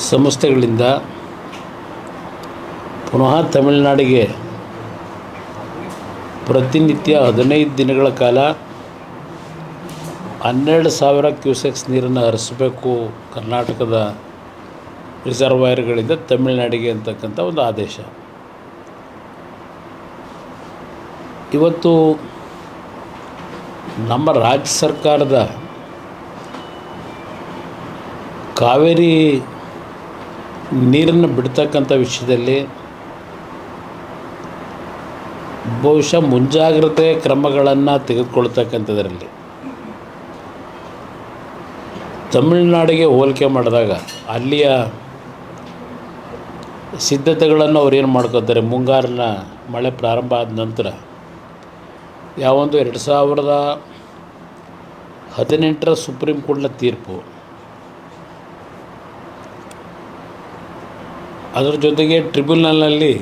ಸಂಸ್ಥೆಗಳಿಂದ ಪುನಃ ತಮಿಳುನಾಡಿಗೆ ಪ್ರತಿನಿತ್ಯ 15 ದಿನಗಳ ಕಾಲ 12,000 ಕ್ಯೂಸೆಕ್ಸ್ ನೀರನ್ನು ಹರಿಸಬೇಕು ಕರ್ನಾಟಕದ ರಿಸರ್ವಾಯರ್ಗಳಿಂದ ತಮಿಳುನಾಡಿಗೆ ಅಂತಕ್ಕಂಥ ಒಂದು ಆದೇಶ. ಇವತ್ತು ನಮ್ಮ ರಾಜ್ಯ ಸರ್ಕಾರದ ಕಾವೇರಿ ನೀರನ್ನು ಬಿಡ್ತಕ್ಕಂಥ ವಿಷಯದಲ್ಲಿ ಬಹುಶಃ ಮುಂಜಾಗ್ರತೆ ಕ್ರಮಗಳನ್ನು ತೆಗೆದುಕೊಳ್ತಕ್ಕಂಥದ್ರಲ್ಲಿ ತಮಿಳುನಾಡಿಗೆ ಹೋಲಿಕೆ ಮಾಡಿದಾಗ ಅಲ್ಲಿಯ ಸಿದ್ಧತೆಗಳನ್ನು ಅವ್ರೇನು ಮಾಡ್ಕೋತಾರೆ, ಮುಂಗಾರಿನ ಮಳೆ ಪ್ರಾರಂಭ ಆದ ನಂತರ ಯಾವೊಂದು 2018ರ ಸುಪ್ರೀಂ ಕೋರ್ಟ್ನ ತೀರ್ಪು, ಅದರ ಜೊತೆಗೆ ಟ್ರಿಬ್ಯುನಲ್ನಲ್ಲಿ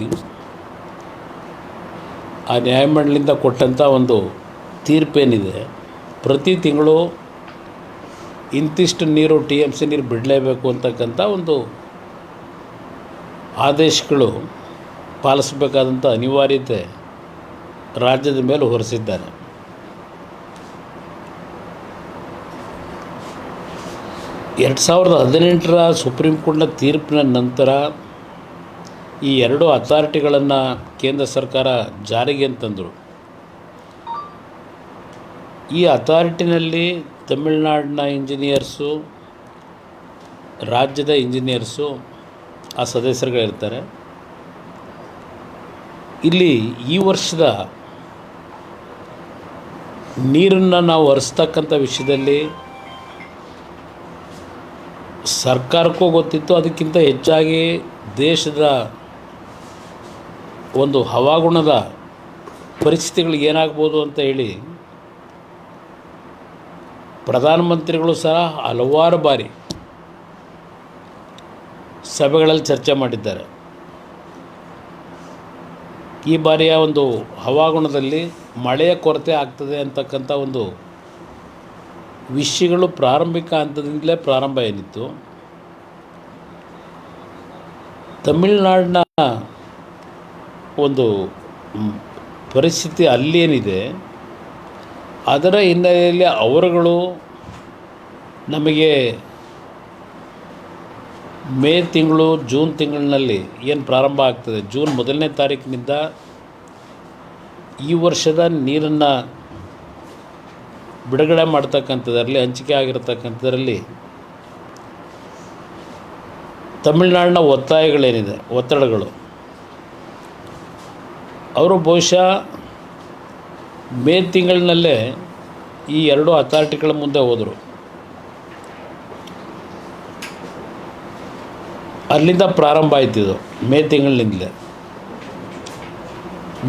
ಆ ನ್ಯಾಯಮಂಡಳಿಂದ ಕೊಟ್ಟಂಥ ಒಂದು ತೀರ್ಪೇನಿದೆ, ಪ್ರತಿ ತಿಂಗಳು ಇಂತಿಷ್ಟು ನೀರು TMC ನೀರು ಬಿಡಲೇಬೇಕು ಅಂತಕ್ಕಂಥ ಒಂದು ಆದೇಶಗಳು ಪಾಲಿಸಬೇಕಾದಂಥ ಅನಿವಾರ್ಯತೆ ರಾಜ್ಯದ ಮೇಲೆ ಹೊರಿಸಿದ್ದಾರೆ. ಎರಡು 2018ರ ಸುಪ್ರೀಂ ಕೋರ್ಟ್ನ ತೀರ್ಪಿನ ನಂತರ ಈ ಎರಡು ಅಥಾರಿಟಿಗಳನ್ನು ಕೇಂದ್ರ ಸರ್ಕಾರ ಜಾರಿಗೆ ಅಂತಂದರು. ಈ ಅಥಾರಿಟಿನಲ್ಲಿ ತಮಿಳುನಾಡಿನ ಇಂಜಿನಿಯರ್ಸು, ರಾಜ್ಯದ ಇಂಜಿನಿಯರ್ಸು ಆ ಸದಸ್ಯರುಗಳಿರ್ತಾರೆ. ಇಲ್ಲಿ ಈ ವರ್ಷದ ನೀರನ್ನು ನಾವು ಹರಿಸ್ತಕ್ಕಂಥ ವಿಷಯದಲ್ಲಿ ಸರ್ಕಾರಕ್ಕೂ ಗೊತ್ತಿತ್ತು, ಅದಕ್ಕಿಂತ ಹೆಚ್ಚಾಗಿ ದೇಶದ ಒಂದು ಹವಾಗುಣದ ಪರಿಸ್ಥಿತಿಗಳು ಏನಾಗ್ಬೋದು ಅಂತ ಹೇಳಿ ಪ್ರಧಾನಮಂತ್ರಿಗಳು ಸಹ ಹಲವಾರು ಬಾರಿ ಸಭೆಗಳಲ್ಲಿ ಚರ್ಚೆ ಮಾಡಿದ್ದಾರೆ. ಈ ಬಾರಿಯ ಒಂದು ಹವಾಗುಣದಲ್ಲಿ ಮಳೆಯ ಕೊರತೆ ಆಗ್ತದೆ ಅಂತಕ್ಕಂಥ ಒಂದು ವಿಷಯಗಳು ಪ್ರಾರಂಭಿಕ ಹಂತದಿಂದಲೇ ಪ್ರಾರಂಭ ಏನಿತ್ತು. ತಮಿಳುನಾಡಿನ ಒಂದು ಪರಿಸ್ಥಿತಿ ಅಲ್ಲೇನಿದೆ, ಅದರ ಹಿನ್ನೆಲೆಯಲ್ಲಿ ಅವರುಗಳು ನಮಗೆ ಮೇ ತಿಂಗಳು, ಜೂನ್ ತಿಂಗಳಿನಲ್ಲಿ ಏನು ಪ್ರಾರಂಭ ಆಗ್ತದೆ, ಜೂನ್ 1ನೇ ತಾರೀಕಿನಿಂದ ಈ ವರ್ಷದ ನೀರನ್ನು ಬಿಡುಗಡೆ ಮಾಡ್ತಕ್ಕಂಥದ್ರಲ್ಲಿ, ಹಂಚಿಕೆ ಆಗಿರತಕ್ಕಂಥದ್ರಲ್ಲಿ ತಮಿಳುನಾಡಿನ ಒತ್ತಾಯಗಳೇನಿದೆ, ಒತ್ತಡಗಳು, ಅವರು ಬಹುಶಃ ಮೇ ತಿಂಗಳಿನಲ್ಲೇ ಈ ಎರಡು ಅಥಾರಿಟಿಗಳ ಮುಂದೆ ಹೋದರು. ಅಲ್ಲಿಂದ ಪ್ರಾರಂಭ ಆಯ್ತಿದ್ದು ಮೇ ತಿಂಗಳಿನಿಂದಲೇ.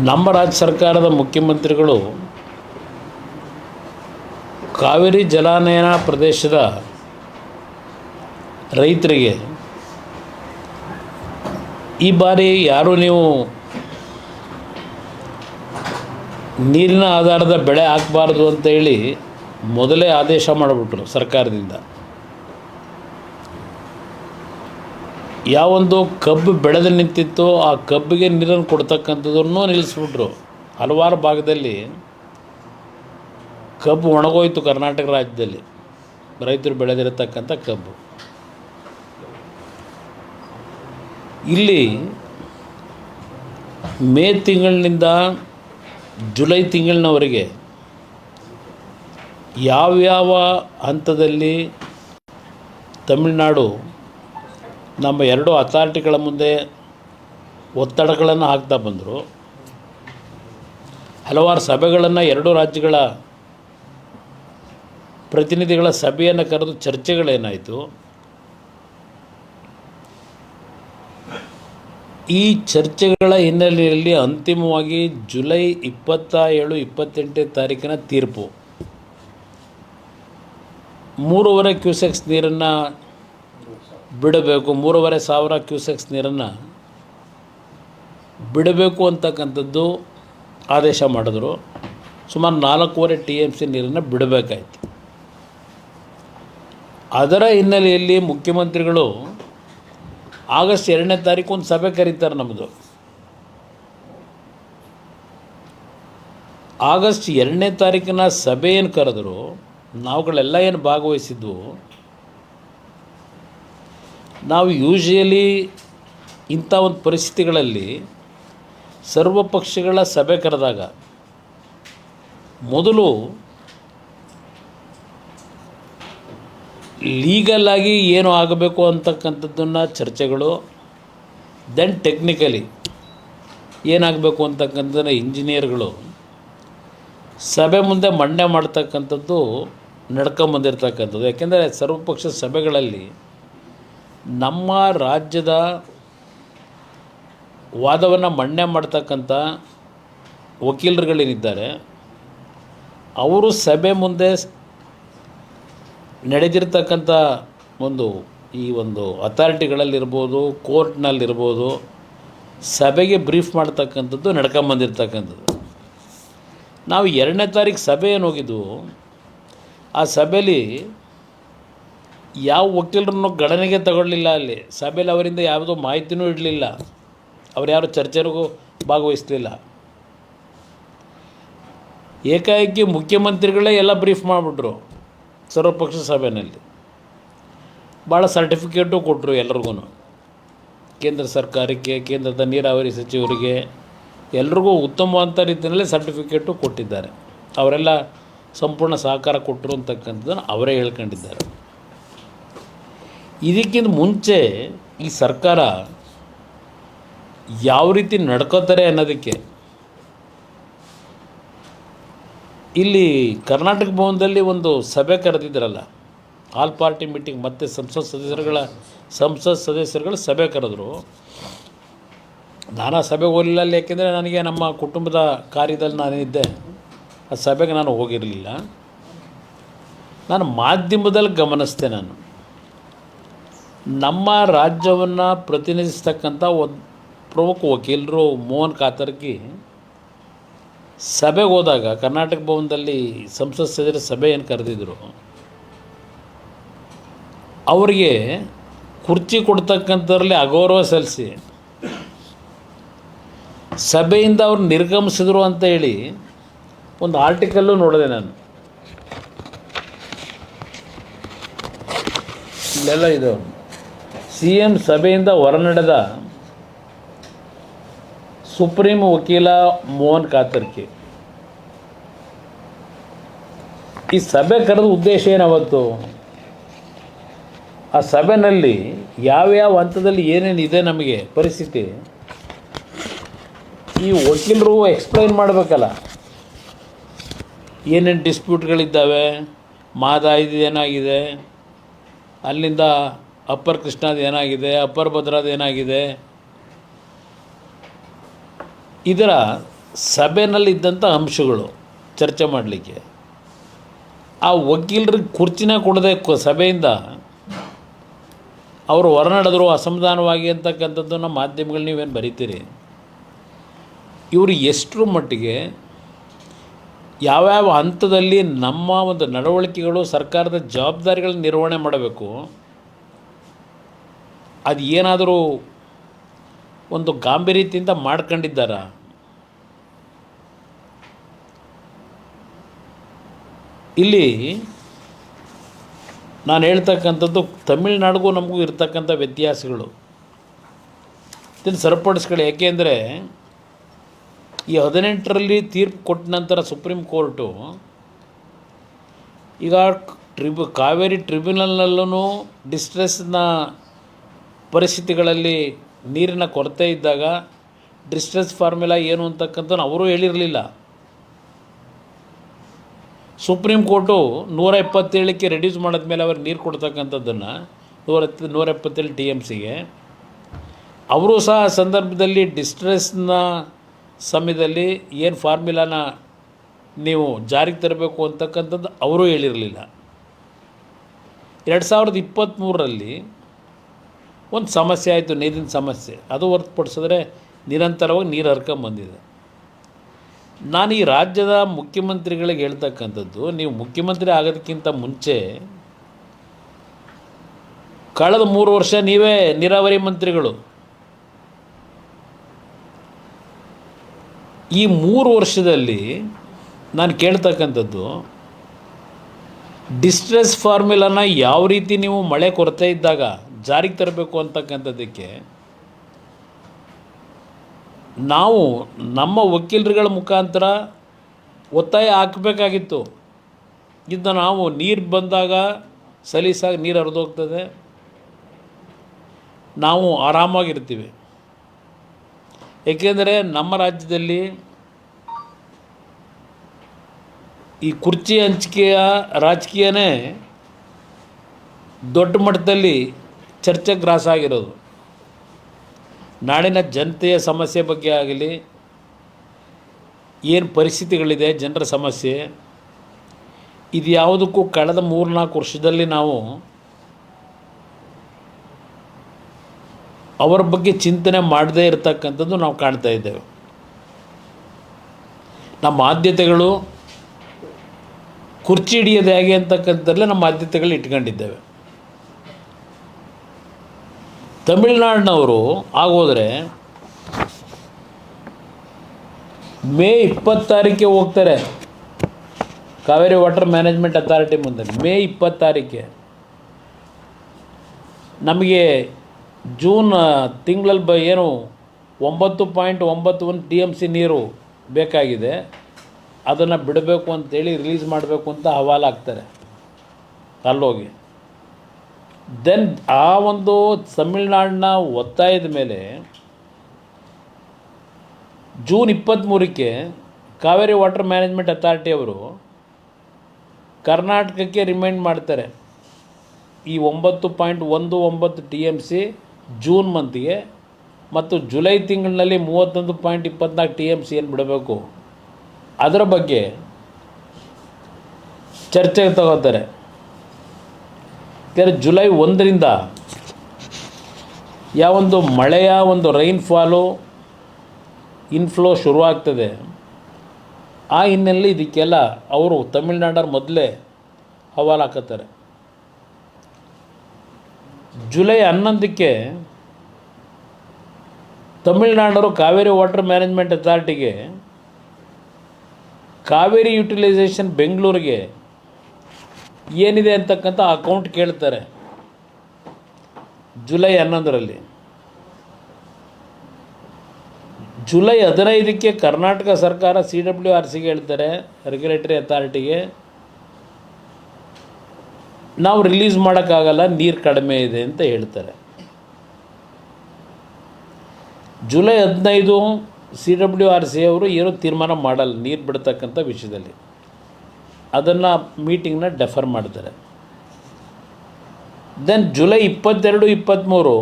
ನಮ್ಮ ರಾಜ್ಯ ಸರ್ಕಾರದ ಮುಖ್ಯಮಂತ್ರಿಗಳು ಕಾವೇರಿ ಜಲಾನಯನ ಪ್ರದೇಶದ ರೈತರಿಗೆ ಈ ಬಾರಿ ಯಾರೂ ನೀವು ನೀರಿನ ಆಧಾರದ ಬೆಳೆ ಹಾಕಬಾರ್ದು ಅಂತೇಳಿ ಮೊದಲೇ ಆದೇಶ ಮಾಡಿಬಿಟ್ರು ಸರ್ಕಾರದಿಂದ. ಯಾವೊಂದು ಕಬ್ಬು ಬೆಳೆದು ನಿಂತಿತ್ತು ಆ ಕಬ್ಬಿಗೆ ನೀರನ್ನು ಕೊಡ್ತಕ್ಕಂಥದ್ದನ್ನು ನಿಲ್ಲಿಸ್ಬಿಟ್ರು. ಹಲವಾರು ಭಾಗದಲ್ಲಿ ಕಬ್ಬು ಒಣಗೋಯ್ತು ಕರ್ನಾಟಕ ರಾಜ್ಯದಲ್ಲಿ, ರೈತರು ಬೆಳೆದಿರತಕ್ಕಂಥ ಕಬ್ಬು. ಇಲ್ಲಿ ಮೇ ತಿಂಗಳಿನಿಂದ ಜುಲೈ ತಿಂಗಳಿನವರೆಗೆ ಯಾವ್ಯಾವ ಹಂತದಲ್ಲಿ ತಮಿಳುನಾಡು ನಮ್ಮ ಎರಡು ಅಥಾರಿಟಿಗಳ ಮುಂದೆ ಒತ್ತಡಗಳನ್ನು ಹಾಕ್ತಾ ಬಂದರು. ಹಲವಾರು ಸಭೆಗಳನ್ನು, ಎರಡು ರಾಜ್ಯಗಳ ಪ್ರತಿನಿಧಿಗಳ ಸಭೆಯನ್ನು ಕರೆದು ಚರ್ಚೆಗಳೇನಾಯಿತು. ಈ ಚರ್ಚೆಗಳ ಹಿನ್ನೆಲೆಯಲ್ಲಿ ಅಂತಿಮವಾಗಿ ಜುಲೈ 27, 28ನೇ ತಾರೀಕಿನ ತೀರ್ಪು 3.5 ಕ್ಯೂಸೆಕ್ಸ್ ನೀರನ್ನು ಬಿಡಬೇಕು, 3,500 ಕ್ಯೂಸೆಕ್ಸ್ ನೀರನ್ನು ಬಿಡಬೇಕು ಅಂತಕ್ಕಂಥದ್ದು ಆದೇಶ ಮಾಡಿದ್ರು. ಸುಮಾರು 4.5 TMC ನೀರನ್ನು ಬಿಡಬೇಕಾಯಿತು. ಅದರ ಹಿನ್ನೆಲೆಯಲ್ಲಿ ಮುಖ್ಯಮಂತ್ರಿಗಳು ಆಗಸ್ಟ್ 2ನೇ ತಾರೀಕು ಒಂದು ಸಭೆ ಕರೀತಾರೆ ನಮ್ಮದು. ಆಗಸ್ಟ್ 2ನೇ ತಾರೀಕಿನ ಸಭೆ ಏನು ಕರೆದ್ರು, ನಾವುಗಳೆಲ್ಲ ಏನು ಭಾಗವಹಿಸಿದ್ವು, ನಾವು ಯೂಶುವಲಿ ಇಂಥ ಒಂದು ಪರಿಸ್ಥಿತಿಗಳಲ್ಲಿ ಸರ್ವ ಪಕ್ಷಗಳ ಸಭೆ ಕರೆದಾಗ ಮೊದಲು ಲೀಗಲಾಗಿ ಏನು ಆಗಬೇಕು ಅಂತಕ್ಕಂಥದ್ದನ್ನು ಚರ್ಚೆಗಳು, ದೆನ್ ಟೆಕ್ನಿಕಲಿ ಏನಾಗಬೇಕು ಅಂತಕ್ಕಂಥದ್ದನ್ನು ಇಂಜಿನಿಯರ್ಗಳು ಸಭೆ ಮುಂದೆ ಮಂಡನೆ ಮಾಡ್ತಕ್ಕಂಥದ್ದು ನಡ್ಕೊಂಬಂದಿರ್ತಕ್ಕಂಥದ್ದು. ಯಾಕೆಂದರೆ ಸರ್ವಪಕ್ಷ ಸಭೆಗಳಲ್ಲಿ ನಮ್ಮ ರಾಜ್ಯದ ವಾದವನ್ನು ಮಂಡನೆ ಮಾಡ್ತಕ್ಕಂಥ ವಕೀಲರುಗಳೇನಿದ್ದಾರೆ ಅವರು ಸಭೆ ಮುಂದೆ ನಡೆದಿರ್ತಕ್ಕಂಥ ಈ ಒಂದು ಅಥಾರಿಟಿಗಳಲ್ಲಿರ್ಬೋದು, ಕೋರ್ಟ್ನಲ್ಲಿರ್ಬೋದು, ಸಭೆಗೆ ಬ್ರೀಫ್ ಮಾಡ್ತಕ್ಕಂಥದ್ದು ನಡ್ಕೊಂಬಂದಿರ್ತಕ್ಕಂಥದ್ದು. ನಾವು 2ನೇ ತಾರೀಕು ಸಭೆ ಏನು ಹೋಗಿದ್ವು, ಆ ಸಭೆಯಲ್ಲಿ ಯಾವ ವಕೀಲರನ್ನು ಗಣನೆಗೆ ತಗೊಳ್ಳಿಲ್ಲ. ಅಲ್ಲಿ ಸಭೆಯಲ್ಲಿ ಅವರಿಂದ ಯಾವುದೋ ಮಾಹಿತಿನೂ ಇಡಲಿಲ್ಲ, ಅವ್ರು ಯಾರು ಚರ್ಚೆಗೂ ಭಾಗವಹಿಸಲಿಲ್ಲ. ಏಕಾಏಕಿ ಮುಖ್ಯಮಂತ್ರಿಗಳೇ ಎಲ್ಲ ಬ್ರೀಫ್ ಮಾಡಿಬಿಟ್ರು ಸರ್ವಪಕ್ಷ ಸಭೆಯಲ್ಲಿ. ಭಾಳ ಸರ್ಟಿಫಿಕೇಟು ಕೊಟ್ಟರು ಎಲ್ರಿಗೂ, ಕೇಂದ್ರ ಸರ್ಕಾರಕ್ಕೆ, ಕೇಂದ್ರದ ನೀರಾವರಿ ಸಚಿವರಿಗೆ, ಎಲ್ರಿಗೂ ಉತ್ತಮವಾದ ರೀತಿಯಲ್ಲಿ ಸರ್ಟಿಫಿಕೇಟು ಕೊಟ್ಟಿದ್ದಾರೆ. ಅವರೆಲ್ಲ ಸಂಪೂರ್ಣ ಸಹಕಾರ ಕೊಟ್ಟರು ಅಂತಕ್ಕಂಥದ್ದನ್ನು ಅವರೇ ಹೇಳ್ಕೊಂಡಿದ್ದಾರೆ. ಇದಕ್ಕಿಂತ ಮುಂಚೆ ಈ ಸರ್ಕಾರ ಯಾವ ರೀತಿ ನಡ್ಕೋತಾರೆ ಅನ್ನೋದಕ್ಕೆ ಇಲ್ಲಿ ಕರ್ನಾಟಕ ಭವನದಲ್ಲಿ ಒಂದು ಸಭೆ ಕರೆದಿದ್ರಲ್ಲ, ಆಲ್ ಪಾರ್ಟಿ ಮೀಟಿಂಗ್, ಮತ್ತು ಸಂಸತ್ ಸದಸ್ಯರುಗಳ ಸಭೆ ಕರೆದ್ರು. ನಾನು ಆ ಸಭೆಗೆ ಹೋಗಲಿಲ್ಲ ಅಲ್ಲಿ, ಯಾಕೆಂದರೆ ನನಗೆ ನಮ್ಮ ಕುಟುಂಬದ ಕಾರ್ಯದಲ್ಲಿ ನಾನಿದ್ದೆ, ಆ ಸಭೆಗೆ ನಾನು ಹೋಗಿರಲಿಲ್ಲ. ನಾನು ಮಾಧ್ಯಮದಲ್ಲಿ ಗಮನಿಸಿದೆ. ನಮ್ಮ ರಾಜ್ಯವನ್ನು ಪ್ರತಿನಿಧಿಸ್ತಕ್ಕಂಥ ಒಂದು ಪ್ರಮುಖ ವಕೀಲರು ಮೋಹನ್ ಕಾತರ್ಕಿ ಸಭೆಗೆ ಹೋದಾಗ ಕರ್ನಾಟಕ ಭವನದಲ್ಲಿ ಸಂಸತ್ ಸದಸ್ಯರ ಸಭೆ ಏನು ಕರೆದಿದ್ರು, ಅವರಿಗೆ ಕುರ್ಚಿ ಕೊಡ್ತಕ್ಕಂಥದ್ರಲ್ಲಿ ಅಗೌರವ ಸಲ್ಲಿಸಿ ಸಭೆಯಿಂದ ಅವ್ರು ನಿರ್ಗಮಿಸಿದ್ರು ಅಂತ ಹೇಳಿ ಒಂದು ಆರ್ಟಿಕಲ್ಲು ನೋಡಿದೆ ನಾನು. ಇಲ್ಲೆಲ್ಲ ಇದು CM ಸಭೆಯಿಂದ ಹೊರನಡೆದ ಸುಪ್ರೀಂ ವಕೀಲ ಮೋಹನ್ ಕಾತರ್ಕಿ. ಈ ಸಭೆ ಕರೆದ ಉದ್ದೇಶ ಏನಾವತ್ತು, ಆ ಸಭೆಯಲ್ಲಿ ಯಾವ್ಯಾವ ಹಂತದಲ್ಲಿ ಏನೇನಿದೆ ನಮಗೆ ಪರಿಸ್ಥಿತಿ, ಈ ವಕೀಲರು ಎಕ್ಸ್ಪ್ಲೈನ್ ಮಾಡಬೇಕಲ್ಲ, ಏನೇನು ಡಿಸ್ಪ್ಯೂಟ್ಗಳಿದ್ದಾವೆ, ಮಾದಾಯಿದು ಏನಾಗಿದೆ, ಅಲ್ಲಿಂದ ಅಪ್ಪರ್ ಕೃಷ್ಣಾದ ಏನಾಗಿದೆ, ಅಪ್ಪರ್ ಭದ್ರಾದ ಏನಾಗಿದೆ, ಇದರ ಸಭೆಯಲ್ಲಿದ್ದಂಥ ಅಂಶಗಳು ಚರ್ಚೆ ಮಾಡಲಿಕ್ಕೆ. ಆ ವಕೀಲರಿಗೆ ಕುರ್ಚಿನ ಕೊಡದೆ ಸಭೆಯಿಂದ ಅವರು ಹೊರನಡೆದ್ರು ಅಸಮಾಧಾನವಾಗಿ ಅಂತಕ್ಕಂಥದ್ದನ್ನು ಮಾಧ್ಯಮಗಳು ನೀವೇನು ಬರೀತೀರಿ. ಇವರು ಎಷ್ಟರ ಮಟ್ಟಿಗೆ ಯಾವ್ಯಾವ ಹಂತದಲ್ಲಿ ನಮ್ಮ ಒಂದು ನಡವಳಿಕೆಗಳು, ಸರ್ಕಾರದ ಜವಾಬ್ದಾರಿಗಳನ್ನ ನಿರ್ವಹಣೆ ಮಾಡಬೇಕು, ಅದು ಏನಾದರೂ ಒಂದು ಗಾಂಭೀರ್ಯತೆಯಿಂದ ಮಾಡ್ಕೊಂಡಿದ್ದಾರ. ಇಲ್ಲಿ ನಾನು ಹೇಳ್ತಕ್ಕಂಥದ್ದು ತಮಿಳುನಾಡಿಗೂ ನಮಗೂ ಇರ್ತಕ್ಕಂಥ ವ್ಯತ್ಯಾಸಗಳು ಇದನ್ನು ಸರಿಪಡಿಸ್ಕೊಳ್ಳಿ. ಏಕೆಂದರೆ ಈ 18ರಲ್ಲಿ ತೀರ್ಪು ಕೊಟ್ಟ ನಂತರ ಸುಪ್ರೀಂ ಕೋರ್ಟು ಈಗ ಕಾವೇರಿ ಟ್ರಿಬ್ಯುನಲ್ನಲ್ಲೂ ಡಿಸ್ಟ್ರೆಸ್ನ ಪರಿಸ್ಥಿತಿಗಳಲ್ಲಿ ನೀರಿನ ಕೊರತೆ ಇದ್ದಾಗ ಡಿಸ್ಟ್ರೆಸ್ ಫಾರ್ಮುಲಾ ಏನು ಅಂತಕ್ಕಂಥದ್ದು ಅವರು ಹೇಳಿರಲಿಲ್ಲ. ಸುಪ್ರೀಂ ಕೋರ್ಟು 127ಕ್ಕೆ ರೆಡ್ಯೂಸ್ ಮಾಡಿದ್ಮೇಲೆ ಅವ್ರಿಗೆ ನೀರು ಕೊಡ್ತಕ್ಕಂಥದ್ದನ್ನು 177 TMCಗೆ ಅವರು ಸಹ ಆ ಸಂದರ್ಭದಲ್ಲಿ ಡಿಸ್ಟ್ರೆಸ್ನ ಸಮಯದಲ್ಲಿ ಏನು ಫಾರ್ಮುಲಾನ ನೀವು ಜಾರಿಗೆ ತರಬೇಕು ಅಂತಕ್ಕಂಥದ್ದು ಅವರೂ ಹೇಳಿರಲಿಲ್ಲ. 2023ರಲ್ಲಿ ಒಂದು ಸಮಸ್ಯೆ ಆಯಿತು, ನೀರಿನ ಸಮಸ್ಯೆ. ಅದು ಹೊರತುಪಡಿಸಿದ್ರೆ ನಿರಂತರವಾಗಿ ನೀರು ಹರ್ಕೊಂಬಂದಿದೆ. ನಾನು ಈ ರಾಜ್ಯದ ಮುಖ್ಯಮಂತ್ರಿಗಳಿಗೆ ಹೇಳ್ತಕ್ಕಂಥದ್ದು, ನೀವು ಮುಖ್ಯಮಂತ್ರಿ ಆಗೋದಕ್ಕಿಂತ ಮುಂಚೆ ಕಳೆದ 3 ವರ್ಷ ನೀವೇ ನೀರಾವರಿ ಮಂತ್ರಿಗಳು. ಈ 3 ವರ್ಷದಲ್ಲಿ ನಾನು ಕೇಳ್ತಕ್ಕಂಥದ್ದು, ಡಿಸ್ಟ್ರೆಸ್ ಫಾರ್ಮುಲಾನ ಯಾವ ರೀತಿ ನೀವು ಮಳೆ ಕೊರತೆ ಇದ್ದಾಗ ಜಾರಿಗೆ ತರಬೇಕು ಅಂತಕ್ಕಂಥದ್ದಕ್ಕೆ ನಾವು ನಮ್ಮ ವಕೀಲರುಗಳ ಮುಖಾಂತರ ಒತ್ತಾಯ ಹಾಕಬೇಕಾಗಿತ್ತು. ಇದನ್ನು ನಾವು ನೀರು ಬಂದಾಗ ಸಲೀಸಾಗಿ ನೀರು ಹರಿದೋಗ್ತದೆ, ನಾವು ಆರಾಮಾಗಿರ್ತೀವಿ. ಏಕೆಂದರೆ ನಮ್ಮ ರಾಜ್ಯದಲ್ಲಿ ಈ ಕುರ್ಚಿ ಹಂಚಿಕೆಯ ರಾಜಕೀಯನೇ ದೊಡ್ಡ ಮಟ್ಟದಲ್ಲಿ ಚರ್ಚೆಗೆ ಗ್ರಾಸ ಆಗಿರೋದು. ನಾಡಿನ ಜನತೆಯ ಸಮಸ್ಯೆ ಬಗ್ಗೆ ಆಗಲಿ, ಏನು ಪರಿಸ್ಥಿತಿಗಳಿದೆ ಜನರ ಸಮಸ್ಯೆ, ಇದು ಯಾವುದಕ್ಕೂ ಕಳೆದ 3-4 ವರ್ಷದಲ್ಲಿ ನಾವು ಅವರ ಬಗ್ಗೆ ಚಿಂತನೆ ಮಾಡದೇ ಇರತಕ್ಕಂಥದ್ದು ನಾವು ಕಾಣ್ತಾ ಇದ್ದೇವೆ. ನಮ್ಮ ಆದ್ಯತೆಗಳು ಕುರ್ಚಿ ಹಿಡಿಯೋದು ಹೇಗೆ ಅಂತಕ್ಕಂಥದ್ದಲ್ಲೇ ನಮ್ಮ ಆದ್ಯತೆಗಳು ಇಟ್ಕೊಂಡಿದ್ದೇವೆ. ತಮಿಳುನಾಡಿನವರು ಆಗೋದ್ರೆ ಮೇ 20 ಹೋಗ್ತಾರೆ ಕಾವೇರಿ ವಾಟರ್ ಮ್ಯಾನೇಜ್ಮೆಂಟ್ ಅಥಾರಿಟಿ ಮುಂದೆ. ಮೇ 20 ನಮಗೆ ಜೂನ್ ತಿಂಗಳಲ್ಲಿ ಏನು 9.91 TMC ನೀರು ಬೇಕಾಗಿದೆ, ಅದನ್ನು ಬಿಡಬೇಕು ಅಂತೇಳಿ ರಿಲೀಸ್ ಮಾಡಬೇಕು ಅಂತ ಹವಾಲಾಗ್ತಾರೆ ಅಲ್ಲೋಗಿ. ದೆನ್ ಆ ಒಂದು ತಮಿಳ್ನಾಡಿನ ಒತ್ತಾಯದ ಮೇಲೆ ಜೂನ್ 23 ಕಾವೇರಿ ವಾಟರ್ ಮ್ಯಾನೇಜ್ಮೆಂಟ್ ಅಥಾರಿಟಿಯವರು ಕರ್ನಾಟಕಕ್ಕೆ ರಿಮೈಂಡ್ ಮಾಡ್ತಾರೆ, ಈ 9.19 TMC ಜೂನ್ ಮಂತ್ಗೆ ಮತ್ತು ಜುಲೈ ತಿಂಗಳಿನಲ್ಲಿ 31.24 TMC ಏನು ಬಿಡಬೇಕು ಅದರ ಬಗ್ಗೆ ಚರ್ಚೆಗೆ ತಗೋತಾರೆ. ಯಾಕಂದರೆ ಜುಲೈ 1ರಿಂದ ಯಾವೊಂದು ಮಳೆಯ ಒಂದು ರೈನ್ಫಾಲು ಇನ್ಫ್ಲೋ ಶುರುವಾಗ್ತದೆ, ಆ ಹಿನ್ನೆಲೆಯಲ್ಲಿ ಇದಕ್ಕೆಲ್ಲ ಅವರು ತಮಿಳ್ನಾಡವ್ರು ಮೊದಲೇ ಹವಾಲು ಹಾಕತ್ತಾರೆ. ಜುಲೈ 11 ತಮಿಳ್ನಾಡವರು ಕಾವೇರಿ ವಾಟರ್ ಮ್ಯಾನೇಜ್ಮೆಂಟ್ ಅಥಾರಿಟಿಗೆ ಕಾವೇರಿ ಯುಟಿಲೈಸೇಷನ್ ಬೆಂಗಳೂರಿಗೆ ಏನಿದೆ ಅಂತಕ್ಕಂಥ ಅಕೌಂಟ್ ಕೇಳ್ತಾರೆ. ಜುಲೈ 11ರಲ್ಲಿ. ಜುಲೈ 15 ಕರ್ನಾಟಕ ಸರ್ಕಾರ CWRCಗೆ ಹೇಳ್ತಾರೆ, ರೆಗ್ಯುಲೇಟರಿ ಅಥಾರಿಟಿಗೆ, ನಾವು ರಿಲೀಸ್ ಮಾಡೋಕ್ಕಾಗಲ್ಲ, ನೀರು ಕಡಿಮೆ ಇದೆ ಅಂತ ಹೇಳ್ತಾರೆ. ಜುಲೈ 15 CWRC ಅವರು ಏನೂ ತೀರ್ಮಾನ ಮಾಡಲ್ಲ ನೀರು ಬಿಡ್ತಕ್ಕಂಥ ವಿಷಯದಲ್ಲಿ, ಅದನ್ನು ಮೀಟಿಂಗ್ನ ಡೆಫರ್ ಮಾಡ್ತಾರೆ. ದೆನ್ ಜುಲೈ 22-23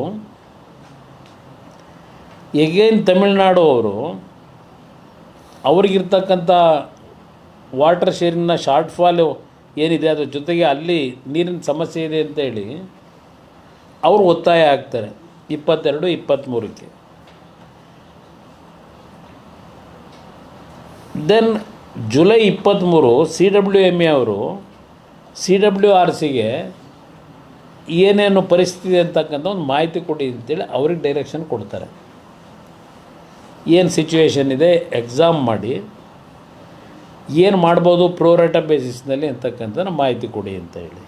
ಎಗೇನ್ ತಮಿಳ್ನಾಡು ಅವರು ಅವ್ರಿಗಿರ್ತಕ್ಕಂಥ ವಾಟರ್ ಶೇರಿಂಗ್ನ ಶಾರ್ಟ್ ಫಾಲು ಏನಿದೆ ಅದ್ರ ಜೊತೆಗೆ ಅಲ್ಲಿ ನೀರಿನ ಸಮಸ್ಯೆ ಇದೆ ಅಂತೇಳಿ ಅವರು ಒತ್ತಾಯ ಆಗ್ತಾರೆ 22-23. ದೆನ್ ಜುಲೈ 23 CWMA ಅವರು CWRCಗೆ ಏನೇನು ಪರಿಸ್ಥಿತಿ ಅಂತಕ್ಕಂಥ ಒಂದು ಮಾಹಿತಿ ಕೊಡಿ ಅಂತೇಳಿ ಅವ್ರಿಗೆ ಡೈರೆಕ್ಷನ್ ಕೊಡ್ತಾರೆ. ಏನು ಸಿಚುವೇಶನ್ ಇದೆ ಎಕ್ಸಾಮ್ ಮಾಡಿ ಏನು ಮಾಡ್ಬೋದು ಪ್ರೋರೇಟ ಬೇಸಿಸ್ನಲ್ಲಿ ಅಂತಕ್ಕಂಥ ಮಾಹಿತಿ ಕೊಡಿ ಅಂತ ಹೇಳಿ.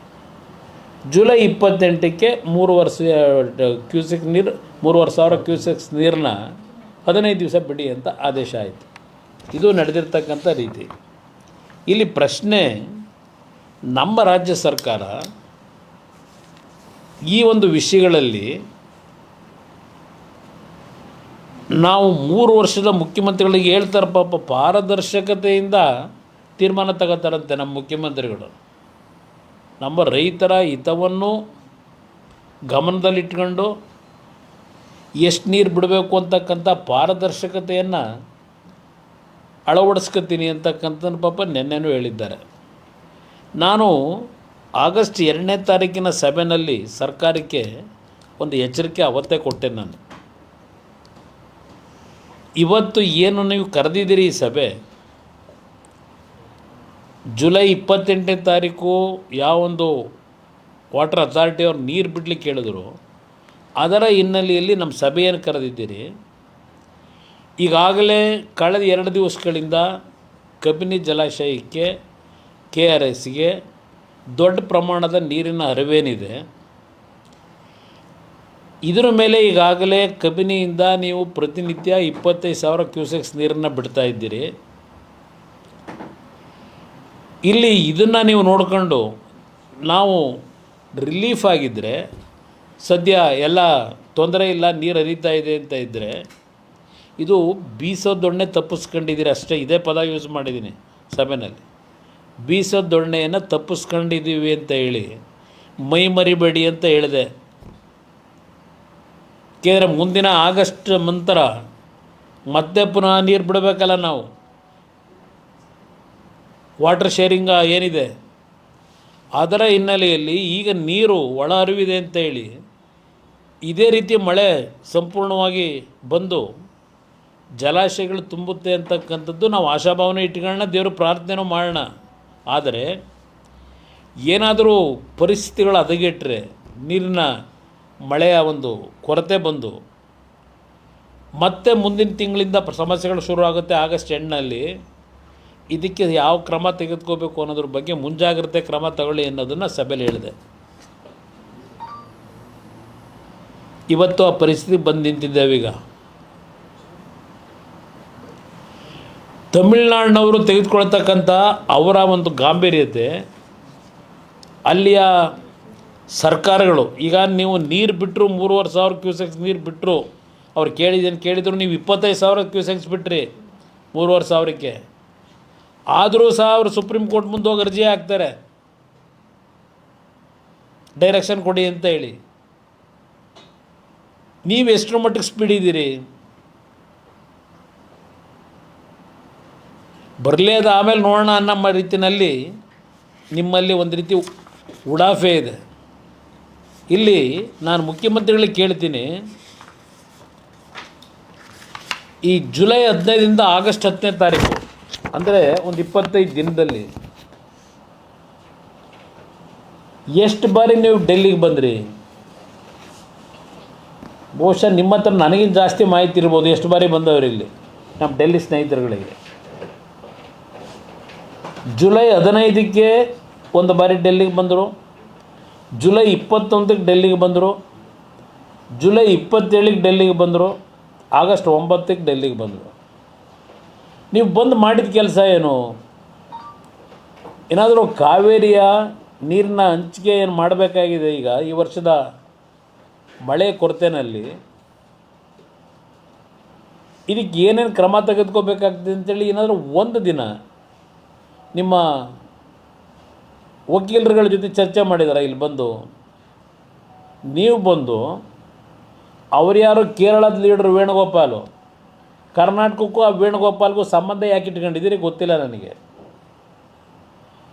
ಜುಲೈ 28 3,000 ಕ್ಯೂಸೆಕ್ಸ್ ನೀರನ್ನ 15 ದಿವಸ ಬಿಡಿ ಅಂತ ಆದೇಶ ಆಯಿತು. ಇದು ನಡೆದಿರ್ತಕ್ಕಂಥ ರೀತಿ. ಇಲ್ಲಿ ಪ್ರಶ್ನೆ, ನಮ್ಮ ರಾಜ್ಯ ಸರ್ಕಾರ ಈ ಒಂದು ವಿಷಯಗಳಲ್ಲಿ ನಾವು 3 ವರ್ಷದ ಮುಖ್ಯಮಂತ್ರಿಗಳಿಗೆ ಹೇಳ್ತಾರೆ, ಪಾಪ ಪಾರದರ್ಶಕತೆಯಿಂದ ತೀರ್ಮಾನ ತಗೋತಾರಂತೆ ನಮ್ಮ ಮುಖ್ಯಮಂತ್ರಿಗಳು. ನಮ್ಮ ರೈತರ ಹಿತವನ್ನು ಗಮನದಲ್ಲಿಟ್ಕೊಂಡು ಎಷ್ಟು ನೀರು ಬಿಡಬೇಕು ಅಂತಕ್ಕಂಥ ಪಾರದರ್ಶಕತೆಯನ್ನು ಅಳವಡಿಸ್ಕೊತೀನಿ ಅಂತಕ್ಕಂಥದ್ದು ಪಾಪ ನೆನ್ನೆನೂ ಹೇಳಿದ್ದಾರೆ. ನಾನು ಆಗಸ್ಟ್ 2ನೇ ತಾರೀಕಿನ ಸಭೆಯಲ್ಲಿ ಸರ್ಕಾರಕ್ಕೆ ಒಂದು ಎಚ್ಚರಿಕೆ ಅವತ್ತೇ ಕೊಟ್ಟೆ. ನಾನು ಇವತ್ತು ಏನು ನೀವು ಕರೆದಿದ್ದೀರಿ ಈ ಸಭೆ, ಜುಲೈ 28ನೇ ತಾರೀಕು ಯಾವೊಂದು ವಾಟರ್ ಅಥಾರಿಟಿ ಅವ್ರು ನೀರು ಬಿಡಲಿಕ್ಕೆ ಹೇಳಿದ್ರು. ಅದರ ಹಿನ್ನೆಲೆಯಲ್ಲಿ ನಮ್ಮ ಸಭೆಯನ್ನು ಕರೆದಿದ್ದೀರಿ. ಈಗಾಗಲೇ ಕಳೆದ 2 ದಿವಸಗಳಿಂದ ಕಬಿನಿ ಜಲಾಶಯಕ್ಕೆ KRSಗೆ ದೊಡ್ಡ ಪ್ರಮಾಣದ ನೀರಿನ ಹರಿವೇನಿದೆ. ಇದರ ಮೇಲೆ ಈಗಾಗಲೇ ಕಬಿನಿಯಿಂದ ನೀವು ಪ್ರತಿನಿತ್ಯ 25,000 ಕ್ಯೂಸೆಕ್ಸ್ ನೀರನ್ನು ಬಿಡ್ತಾ ಇದ್ದೀರಿ. ಇಲ್ಲಿ ಇದನ್ನು ನೀವು ನೋಡಿಕೊಂಡು ನಾವು ರಿಲೀಫ್ ಆಗಿದ್ದರೆ, ಸದ್ಯ ಎಲ್ಲ ತೊಂದರೆ ಇಲ್ಲ, ನೀರು ಹರಿತಾ ಇದೆ ಅಂತ ಇದ್ದರೆ, ಇದು ಬೀಸೋದೊಣ್ಣೆ ತಪ್ಪಿಸ್ಕೊಂಡಿದ್ದೀರಿ ಅಷ್ಟೇ. ಇದೇ ಪದ ಯೂಸ್ ಮಾಡಿದ್ದೀನಿ ಸಭೆಯಲ್ಲಿ. ಬೀಸೋದೊಣ್ಣೆಯನ್ನು ತಪ್ಪಿಸ್ಕೊಂಡಿದ್ದೀವಿ ಅಂತ ಹೇಳಿ ಮೈ ಮರಿಬೇಡಿ ಅಂತ ಹೇಳಿದೆ. ಏಕೆಂದರೆ ಮುಂದಿನ ಆಗಸ್ಟ್ ನಂತರ ಮತ್ತೆ ಪುನಃ ನೀರು ಬಿಡಬೇಕಲ್ಲ ನಾವು. ವಾಟರ್ ಶೇರಿಂಗ್ ಏನಿದೆ ಅದರ ಹಿನ್ನೆಲೆಯಲ್ಲಿ ಈಗ ನೀರು ಒಳ ಹರಿವಿದೆ ಅಂತ ಹೇಳಿ ಇದೇ ರೀತಿ ಮಳೆ ಸಂಪೂರ್ಣವಾಗಿ ಬಂದು ಜಲಾಶಯಗಳು ತುಂಬುತ್ತೆ ಅಂತಕ್ಕಂಥದ್ದು ನಾವು ಆಶಾಭಾವನೆ ಇಟ್ಕೊಳ್ಳೋಣ, ದೇವರು ಪ್ರಾರ್ಥನೆನೂ ಮಾಡೋಣ. ಆದರೆ ಏನಾದರೂ ಪರಿಸ್ಥಿತಿಗಳು ಹದಗೆಟ್ಟರೆ, ನೀರಿನ ಮಳೆಯ ಒಂದು ಕೊರತೆ ಬಂದು ಮತ್ತೆ ಮುಂದಿನ ತಿಂಗಳಿಂದ ಸಮಸ್ಯೆಗಳು ಶುರು ಆಗುತ್ತೆ ಆಗಸ್ಟ್ ಎಂಡ್ನಲ್ಲಿ. ಇದಕ್ಕೆ ಯಾವ ಕ್ರಮ ತೆಗೆದುಕೋಬೇಕು ಅನ್ನೋದ್ರ ಬಗ್ಗೆ ಮುಂಜಾಗ್ರತೆ ಕ್ರಮ ತಗೊಳ್ಳಿ ಅನ್ನೋದನ್ನು ಸಭೆಯಲ್ಲಿ ಹೇಳಿದೆ. ಇವತ್ತು ಆ ಪರಿಸ್ಥಿತಿ ಬಂದು ನಿಂತಿದ್ದೇವೆ. ಈಗ ತಮಿಳ್ನಾಡಿನವರು ತೆಗೆದುಕೊಳ್ತಕ್ಕಂಥ ಅವರ ಒಂದು ಗಾಂಭೀರ್ಯತೆ, ಅಲ್ಲಿಯ ಸರ್ಕಾರಗಳು ಈಗ ನೀವು ನೀರು ಬಿಟ್ಟರು 3,500 ಕ್ಯೂಸೆಕ್ಸ್ ನೀರು ಬಿಟ್ಟರು, ಅವ್ರು ಕೇಳಿದ್ರು ನೀವು 25,000 ಕ್ಯೂಸೆಕ್ಸ್ ಬಿಟ್ರಿ 3,500ಕ್ಕೆ. ಆದರೂ ಸಹ ಅವರು ಸುಪ್ರೀಂ ಕೋರ್ಟ್ ಮುಂದೆ ಹೋಗಿ ಅರ್ಜಿ ಹಾಕ್ತಾರೆ, ಡೈರೆಕ್ಷನ್ ಕೊಡಿ ಅಂತ ಹೇಳಿ. ನೀವು ಎಷ್ಟರ ಮಟ್ಟಿಗೆ ಸ್ಪೀಡ್ ಇದ್ದೀರಿ? ಬರಲೇ ಅದು ಆಮೇಲೆ ನೋಡೋಣ ಅನ್ನೋ ರೀತಿಯಲ್ಲಿ ನಿಮ್ಮಲ್ಲಿ ಒಂದು ರೀತಿ ಉಡಾಫೆ ಇದೆ. ಇಲ್ಲಿ ನಾನು ಮುಖ್ಯಮಂತ್ರಿಗಳಿಗೆ ಕೇಳ್ತೀನಿ, ಈ ಜುಲೈ 15ರಿಂದ ಆಗಸ್ಟ್ 10ನೇ ತಾರೀಕು ಅಂದರೆ ಒಂದು 25 ದಿನದಲ್ಲಿ ಎಷ್ಟು ಬಾರಿ ನೀವು ಡೆಲ್ಲಿಗೆ ಬಂದ್ರಿ? ಬಹುಶಃ ನಿಮ್ಮ ಹತ್ರ ನನಗಿಂತ ಜಾಸ್ತಿ ಮಾಹಿತಿ ಇರ್ಬೋದು ಎಷ್ಟು ಬಾರಿ ಬಂದವರು ಇಲ್ಲಿ ನಮ್ಮ ಡೆಲ್ಲಿ ಸ್ನೇಹಿತರುಗಳಿಗೆ. ಜುಲೈ 15ಕ್ಕೆ ಒಂದು ಬಾರಿ ಡೆಲ್ಲಿಗೆ ಬಂದರು, ಜುಲೈ 21ಕ್ಕೆ ಡೆಲ್ಲಿಗೆ ಬಂದರು, ಜುಲೈ 27ಕ್ಕೆ ಡೆಲ್ಲಿಗೆ ಬಂದರು, ಆಗಸ್ಟ್ 9ಕ್ಕೆ ಡೆಲ್ಲಿಗೆ ಬಂದರು. ನೀವು ಬಂದು ಮಾಡಿದ ಕೆಲಸ ಏನು? ಏನಾದರೂ ಕಾವೇರಿಯ ನೀರಿನ ಹಂಚಿಕೆ ಏನು ಮಾಡಬೇಕಾಗಿದೆ ಈಗ ಈ ವರ್ಷದ ಮಳೆ ಕೊರತೆಯಲ್ಲಿ? ಇದಕ್ಕೆ ಏನೇನು ಕ್ರಮ ತೆಗೆದುಕೋಬೇಕಾಗ್ತದೆ ಅಂತೇಳಿ ಏನಾದರೂ ಒಂದು ದಿನ ನಿಮ್ಮ ವಕೀಲರುಗಳ ಜೊತೆ ಚರ್ಚೆ ಮಾಡಿದಾರ? ಇಲ್ಲಿ ಬಂದು ನೀವು ಬಂದು ಅವ್ರು ಯಾರು ಕೇರಳದ ಲೀಡ್ರು ವೇಣುಗೋಪಾಲು, ಕರ್ನಾಟಕಕ್ಕೂ ಆ ವೇಣುಗೋಪಾಲ್ಗೂ ಸಂಬಂಧ ಯಾಕೆ ಇಟ್ಕೊಂಡಿದ್ದೀರಿ ಗೊತ್ತಿಲ್ಲ ನನಗೆ.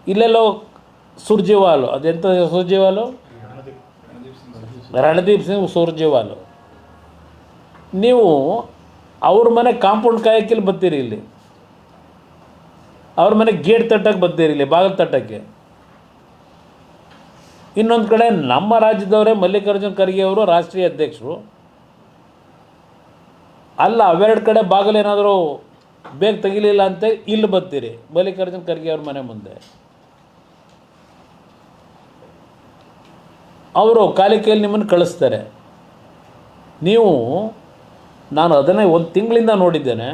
ಇಲ್ಲೆಲ್ಲೋ ಸುರ್ಜೇವಾಲು, ಅದೆಂಥ ಸುರ್ಜೇವಾಲು, ರಣದೀಪ್ ಸಿಂಗ್ ಸುರ್ಜೇವಾಲು, ನೀವು ಅವ್ರ ಮನೆ ಕಾಂಪೌಂಡ್ ಕಾಯಕ್ಕಿಲ್ಲಿ ಬರ್ತೀರಿ, ಇಲ್ಲಿ ಅವ್ರ ಮನೆ ಗೇಟ್ ತಟ್ಟಕ್ಕೆ ಬರ್ತೀರಿ, ಇಲ್ಲಿ ಬಾಗಿಲು ತಟ್ಟಕ್ಕೆ. ಇನ್ನೊಂದು ಕಡೆ ನಮ್ಮ ರಾಜ್ಯದವರೇ ಮಲ್ಲಿಕಾರ್ಜುನ್ ಖರ್ಗೆ ಅವರು ರಾಷ್ಟ್ರೀಯ ಅಧ್ಯಕ್ಷರು, ಅಲ್ಲ ಅವೆರಡು ಕಡೆ ಬಾಗಿಲು ಏನಾದರೂ ಬೇಗ ತೆಗಿಲಿಲ್ಲ ಅಂತ ಇಲ್ಲಿ ಬರ್ತೀರಿ ಮಲ್ಲಿಕಾರ್ಜುನ್ ಖರ್ಗೆ ಅವ್ರ ಮನೆ ಮುಂದೆ. ಅವರು ಕಾಲಿಕೆಯಲ್ಲಿ ನಿಮ್ಮನ್ನು ಕಳಿಸ್ತಾರೆ. ನೀವು ನಾನು ಅದನ್ನೇ ಒಂದು ತಿಂಗಳಿಂದ ನೋಡಿದ್ದೇನೆ,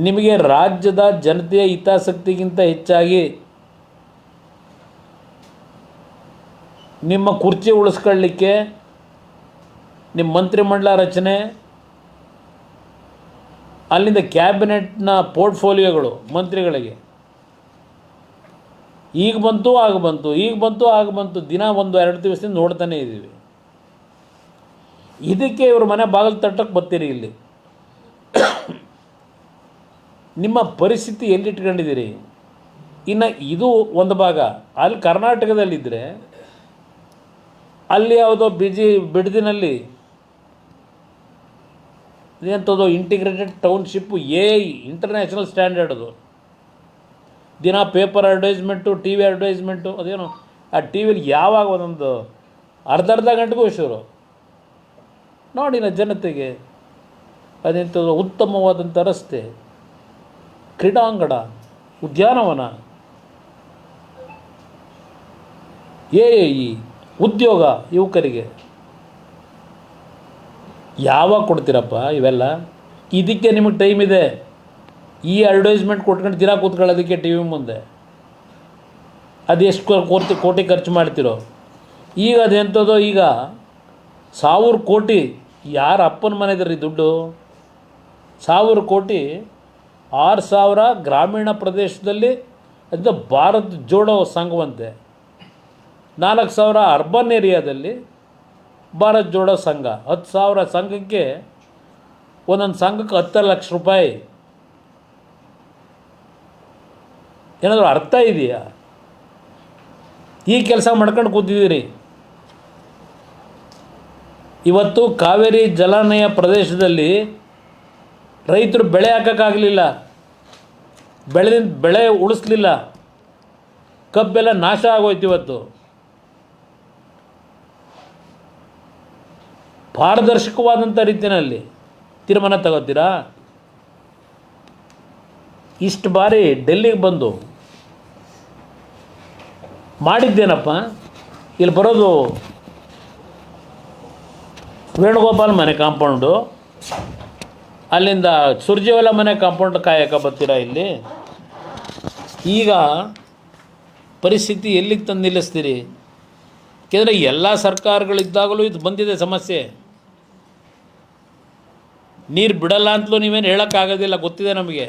ನಿಮಗೆ ರಾಜ್ಯದ ಜನತೆಯ ಹಿತಾಸಕ್ತಿಗಿಂತ ಹೆಚ್ಚಾಗಿ ನಿಮ್ಮ ಕುರ್ಚಿ ಉಳಿಸ್ಕೊಳ್ಳಿಕ್ಕೆ, ನಿಮ್ಮ ಮಂತ್ರಿಮಂಡಲ ರಚನೆ, ಅಲ್ಲಿಂದ ಕ್ಯಾಬಿನೆಟ್ನ ಪೋರ್ಟ್ಫೋಲಿಯೋಗಳು ಮಂತ್ರಿಗಳಿಗೆ ಈಗ ಬಂತು ಆಗ ಬಂತು, ಈಗ ಬಂತು ಆಗ ಬಂತು, ದಿನ 1-2 ದಿವಸದಿಂದ ನೋಡ್ತಾನೆ ಇದ್ದೀವಿ. ಇದಕ್ಕೆ ಇವರು ಮನೆ ಬಾಗಿಲು ತಟ್ಟಕ್ಕೆ ಬರ್ತೀರಿ ಇಲ್ಲಿ. ನಿಮ್ಮ ಪರಿಸ್ಥಿತಿ ಎಲ್ಲಿಟ್ಕೊಂಡಿದ್ದೀರಿ? ಇನ್ನು ಇದು ಒಂದು ಭಾಗ. ಅಲ್ಲಿ ಕರ್ನಾಟಕದಲ್ಲಿದ್ದರೆ ಅಲ್ಲಿ ಯಾವುದೋ ಬಿಡದಿನಲ್ಲಿ ಎಂಥದ್ದು ಇಂಟಿಗ್ರೇಟೆಡ್ ಟೌನ್ಶಿಪ್ಪು ಇಂಟರ್ನ್ಯಾಷನಲ್ ಸ್ಟ್ಯಾಂಡರ್ಡ್. ಅದು ದಿನ paper advertisement, T V advertisement, ಅದೇನು ಆ ಟಿ ವಿಲಿ ಯಾವಾಗ ಒಂದೊಂದು ಅರ್ಧ ಗಂಟೆಗೂ ಶುರು ನೋಡಿನ ಜನತೆಗೆ ಅದೆಂಥದ್ದು ಉತ್ತಮವಾದಂಥ ರಸ್ತೆ, ಕ್ರೀಡಾಂಗಣ, ಉದ್ಯಾನವನ, ಈ ಉದ್ಯೋಗ ಯುವಕರಿಗೆ ಯಾವಾಗ ಕೊಡ್ತೀರಪ್ಪ ಇವೆಲ್ಲ? ಇದಕ್ಕೆ ನಿಮಗೆ ಟೈಮ್ ಇದೆ. ಈ ಅಡ್ವರ್ಟೈಸ್ಮೆಂಟ್ ಕೊಟ್ಕೊಂಡು ದಿನ ಕೂತ್ಕೊಳ್ಳೋದಕ್ಕೆ ಟಿ ವಿ ಮುಂದೆ ಅದೆಷ್ಟು ಕೋಟಿ ಖರ್ಚು ಮಾಡ್ತಿರೋ. ಈಗ ಅದೆಂಥದ್ದೋ, ಈಗ 1000 ಕೋಟಿ ಯಾರ ಅಪ್ಪನ ಮನೆದ್ರಿ ದುಡ್ಡು? 1000 ಕೋಟಿ 6000 ಗ್ರಾಮೀಣ ಪ್ರದೇಶದಲ್ಲಿ ಅದು ಭಾರತ್ ಜೋಡೋ ಸಂಘವಂತೆ, 4000 ಅರ್ಬನ್ ಏರಿಯಾದಲ್ಲಿ ಭಾರತ್ ಜೋಡೋ ಸಂಘ. 10,000 ಸಂಘಕ್ಕೆ, ಒಂದೊಂದು ಸಂಘಕ್ಕೆ 10 ಲಕ್ಷ ರೂಪಾಯಿ. ಏನಾದರೂ ಅರ್ಥ ಇದೆಯಾ? ಈ ಕೆಲಸ ಮಾಡ್ಕೊಂಡು ಕೂತಿದ್ದೀರಿ. ಇವತ್ತು ಕಾವೇರಿ ಜಲಾನಯ ಪ್ರದೇಶದಲ್ಲಿ ರೈತರು ಬೆಳೆ ಹಾಕೋಕ್ಕಾಗಲಿಲ್ಲ, ಬೆಳೆ ಉಳಿಸ್ಲಿಲ್ಲ, ಕಬ್ಬೆಲ್ಲ ನಾಶ ಆಗೋಯ್ತು. ಇವತ್ತು ಪಾರದರ್ಶಕವಾದಂಥ ರೀತಿಯಲ್ಲಿ ತೀರ್ಮಾನ ತಗೋತೀರಾ? ಇಷ್ಟು ಬಾರಿ ಡೆಲ್ಲಿಗೆ ಬಂದು ಮಾಡಿದ್ದೇನಪ್ಪ? ಇಲ್ಲಿ ಬರೋದು ವೇಣುಗೋಪಾಲ್ ಮನೆ ಕಾಂಪೌಂಡು, ಅಲ್ಲಿಂದ ಸುರ್ಜೇವಾಲ ಮನೆ ಕಾಂಪೌಂಡ್ ಕಾಯಕ ಬರ್ತೀರಾ ಇಲ್ಲಿ? ಈಗ ಪರಿಸ್ಥಿತಿ ಎಲ್ಲಿಗೆ ತಂದು ನಿಲ್ಲಿಸ್ತೀರಿ? ಏಕೆಂದರೆ ಎಲ್ಲ ಸರ್ಕಾರಗಳಿದ್ದಾಗಲೂ ಇದು ಬಂದಿದೆ ಸಮಸ್ಯೆ. ನೀರು ಬಿಡಲ್ಲ ಅಂತಲೂ ನೀವೇನು ಹೇಳೋಕ್ಕಾಗೋದಿಲ್ಲ, ಗೊತ್ತಿದೆ ನಮಗೆ.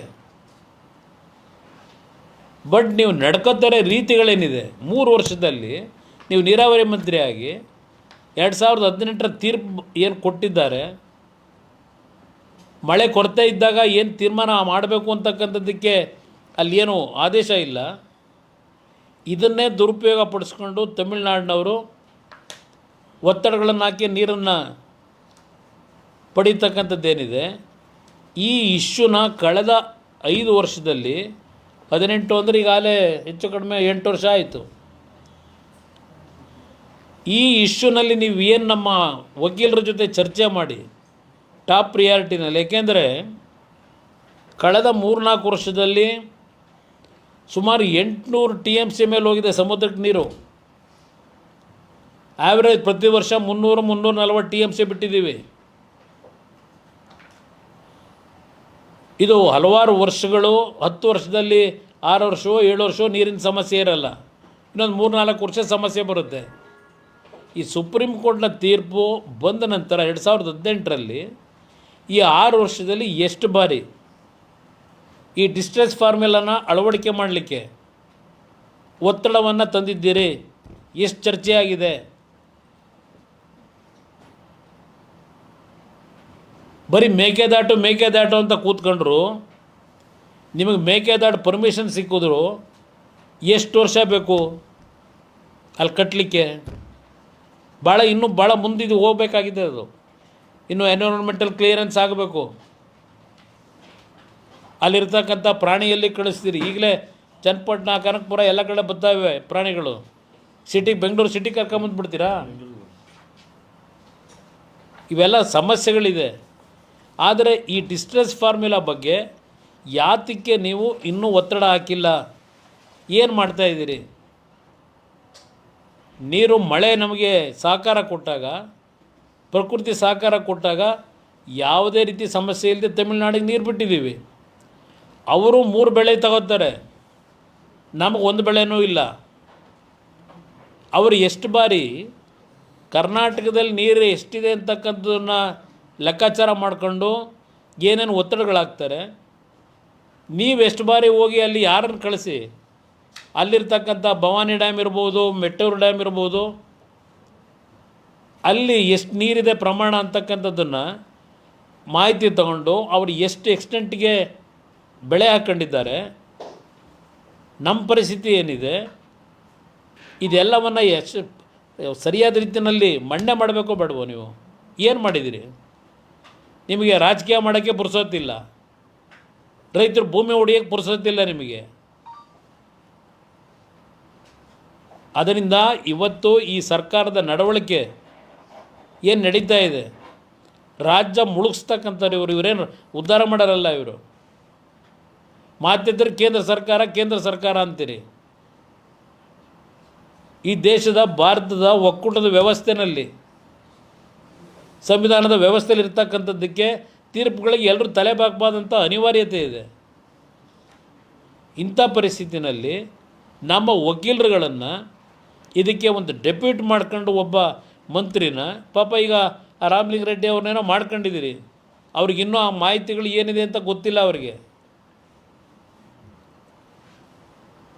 ಬಟ್ ನೀವು ನಡ್ಕೋತಾರೆ ರೀತಿಗಳೇನಿದೆ? 3 ವರ್ಷದಲ್ಲಿ ನೀವು ನೀರಾವರಿ ಮಂತ್ರಿಯಾಗಿ 2018ರ ತೀರ್ಪು ಏನು ಕೊಟ್ಟಿದ್ದಾರೆ, ಮಳೆ ಕೊರತೆ ಇದ್ದಾಗ ಏನು ತೀರ್ಮಾನ ಮಾಡಬೇಕು ಅಂತಕ್ಕಂಥದ್ದಕ್ಕೆ ಅಲ್ಲಿ ಏನು ಆದೇಶ ಇಲ್ಲ. ಇದನ್ನೇ ದುರುಪಯೋಗ ಪಡಿಸ್ಕೊಂಡು ತಮಿಳ್ನಾಡಿನವರು ಒತ್ತಡಗಳನ್ನು ಹಾಕಿ ನೀರನ್ನು ಪಡೀತಕ್ಕಂಥದ್ದೇನಿದೆ, ಈ ಇಶ್ಯೂನ ಕಳೆದ 5 ವರ್ಷದಲ್ಲಿ 18 ಅಂದರೆ ಈಗಾಗಲೇ ಹೆಚ್ಚು ಕಡಿಮೆ 8 ವರ್ಷ ಆಯಿತು. ಈ ಇಶ್ಯೂನಲ್ಲಿ ನೀವು ಏನು ನಮ್ಮ ವಕೀಲರ ಜೊತೆ ಚರ್ಚೆ ಮಾಡಿ ಟಾಪ್ ಪ್ರಿಯಾರಿಟಿನಲ್ಲಿ, ಏಕೆಂದರೆ ಕಳೆದ 3-4 ವರ್ಷದಲ್ಲಿ ಸುಮಾರು 800 TMC ಮೇಲೆ ಹೋಗಿದೆ ಸಮುದ್ರಕ್ಕೆ ನೀರು. ಆ್ಯಾವ್ರೇಜ್ ಪ್ರತಿ ವರ್ಷ 300-340 TMC ಬಿಟ್ಟಿದ್ದೀವಿ. ಇದು ಹಲವಾರು ವರ್ಷಗಳು, 10 ವರ್ಷದಲ್ಲಿ 6 ವರ್ಷವೋ 7 ವರ್ಷವೋ ನೀರಿನ ಸಮಸ್ಯೆ ಇರಲ್ಲ, ಇನ್ನೊಂದು 3-4 ವರ್ಷ ಸಮಸ್ಯೆ ಬರುತ್ತೆ. ಈ ಸುಪ್ರೀಂ ಕೋರ್ಟ್ನ ತೀರ್ಪು ಬಂದ ನಂತರ 2018ರಲ್ಲಿ ಈ 6 ವರ್ಷದಲ್ಲಿ ಎಷ್ಟು ಬಾರಿ ಈ ಡಿಸ್ಟ್ರೆಸ್ ಫಾರ್ಮುಲಾನ ಅಳವಡಿಕೆ ಮಾಡಲಿಕ್ಕೆ ಒತ್ತಡವನ್ನು ತಂದಿದ್ದೀರಿ? ಎಷ್ಟು ಚರ್ಚೆ ಆಗಿದೆ? ಬರೀ ಮೇಕೆದಾಟು ಅಂತ ಕೂತ್ಕೊಂಡ್ರು. ನಿಮಗೆ ಮೇಕೆದಾಟು ಪರ್ಮಿಷನ್ ಸಿಕ್ಕಿದ್ರು ಎಷ್ಟು ವರ್ಷ ಬೇಕು ಅಲ್ಲಿ ಕಟ್ಟಲಿಕ್ಕೆ? ಇನ್ನೂ ಭಾಳ ಮುಂದಿದ್ದು ಹೋಗಬೇಕಾಗಿದೆ. ಅದು ಇನ್ನೂ ಎನ್ವಿರಾನ್ಮೆಂಟಲ್ ಕ್ಲಿಯರೆನ್ಸ್ ಆಗಬೇಕು. ಅಲ್ಲಿರ್ತಕ್ಕಂಥ ಪ್ರಾಣಿಯಲ್ಲಿ ಕಳಿಸ್ತೀರಿ. ಈಗಲೇ ಚನ್ನಪಟ್ಟಣ, ಕನಕಪುರ ಎಲ್ಲ ಕಡೆ ಬರ್ತಾಯಿವೆ ಪ್ರಾಣಿಗಳು. ಬೆಂಗಳೂರು ಸಿಟಿ ಕರ್ಕೊಂಬಂದ್ಬಿಡ್ತೀರಾ? ಇವೆಲ್ಲ ಸಮಸ್ಯೆಗಳಿದೆ. ಆದರೆ ಈ ಡಿಸ್ಟ್ರೆಸ್ ಫಾರ್ಮುಲಾ ಬಗ್ಗೆ ಯಾತಕ್ಕೆ ನೀವು ಇನ್ನೂ ಒತ್ತಡ ಹಾಕಿಲ್ಲ? ಏನು ಮಾಡ್ತಾಯಿದ್ದೀರಿ? ನೀರು, ಮಳೆ ನಮಗೆ ಸಹಕಾರ ಕೊಟ್ಟಾಗ, ಪ್ರಕೃತಿ ಸಹಕಾರ ಕೊಟ್ಟಾಗ ಯಾವುದೇ ರೀತಿ ಸಮಸ್ಯೆ ಇಲ್ಲದೆ ತಮಿಳ್ನಾಡಿಗೆ ನೀರು ಬಿಟ್ಟಿದ್ದೀವಿ. ಅವರು 3 ಬೆಳೆ ತಗೋತಾರೆ, ನಮಗೆ 1 ಬೆಳೆನೂ ಇಲ್ಲ. ಅವರು ಎಷ್ಟು ಬಾರಿ ಕರ್ನಾಟಕದಲ್ಲಿ ನೀರು ಎಷ್ಟಿದೆ ಅಂತಕ್ಕಂಥದ್ದನ್ನು ಲೆಕ್ಕಾಚಾರ ಮಾಡಿಕೊಂಡು ಏನೇನು ಒತ್ತಡಗಳಾಗ್ತಾರೆ. ನೀವೆಷ್ಟು ಬಾರಿ ಹೋಗಿ ಅಲ್ಲಿ ಯಾರನ್ನು ಕಳಿಸಿ, ಅಲ್ಲಿರ್ತಕ್ಕಂಥ ಭವಾನಿ ಡ್ಯಾಮ್ ಇರ್ಬೋದು, ಮೆಟ್ಟೂರು ಡ್ಯಾಮ್ ಇರ್ಬೋದು, ಅಲ್ಲಿ ಎಷ್ಟು ನೀರಿದೆ ಪ್ರಮಾಣ ಅಂತಕ್ಕಂಥದ್ದನ್ನು ಮಾಹಿತಿ ತಗೊಂಡು ಅವರು ಎಷ್ಟು ಎಕ್ಸ್ಟೆಂಟ್ಗೆ ಬೆಳೆ ಹಾಕ್ಕೊಂಡಿದ್ದಾರೆ, ನಮ್ಮ ಪರಿಸ್ಥಿತಿ ಏನಿದೆ, ಇದೆಲ್ಲವನ್ನು ಸರಿಯಾದ ರೀತಿಯಲ್ಲಿ ಮಂಡನೆ ಮಾಡಬೇಕೋ ಬೇಡವೋ? ನೀವು ಏನು ಮಾಡಿದ್ದೀರಿ? ನಿಮಗೆ ರಾಜಕೀಯ ಮಾಡೋಕ್ಕೆ ಪುರ್ಸೊತ್ತಿಲ್ಲ, ರೈತರು ಭೂಮಿ ಹೊಡೆಯೋಕ್ಕೆ ಪುರ್ಸೊತ್ತಿಲ್ಲ ನಿಮಗೆ. ಅದರಿಂದ ಇವತ್ತು ಈ ಸರ್ಕಾರದ ನಡವಳಿಕೆ ಏನು ನಡೀತಾ ಇದೆ, ರಾಜ್ಯ ಮುಳುಗಿಸ್ತಕ್ಕಂಥವ್ರು ಇವರೇನು ಉದ್ಧಾರ ಮಾಡೋರಲ್ಲ. ಇವರು ಮಾತಿದ್ರೆ ಕೇಂದ್ರ ಸರ್ಕಾರ ಅಂತೀರಿ. ಈ ದೇಶದ ಭಾರತದ ಒಕ್ಕೂಟದ ವ್ಯವಸ್ಥೆಯಲ್ಲಿ, ಸಂವಿಧಾನದ ವ್ಯವಸ್ಥೆಯಲ್ಲಿ ಇರ್ತಕ್ಕಂಥದ್ದಕ್ಕೆ ತೀರ್ಪುಗಳಿಗೆ ಎಲ್ಲರೂ ತಲೆ ಬಾಗಬಾರ್ದಂಥ ಅನಿವಾರ್ಯತೆ ಇದೆ. ಇಂಥ ಪರಿಸ್ಥಿತಿನಲ್ಲಿ ನಮ್ಮ ವಕೀಲರುಗಳನ್ನು ಇದಕ್ಕೆ ಒಂದು ಡೆಪ್ಯೂಟ್ ಮಾಡ್ಕೊಂಡು ಒಬ್ಬ ಮಂತ್ರಿನ ಪಾಪ ಈಗ ರಾಮಲಿಂಗ ರೆಡ್ಡಿ ಅವ್ರನ್ನೇನೋ ಮಾಡ್ಕೊಂಡಿದ್ದೀರಿ. ಅವ್ರಿಗಿನ್ನೂ ಆ ಮಾಹಿತಿಗಳು ಏನಿದೆ ಅಂತ ಗೊತ್ತಿಲ್ಲ.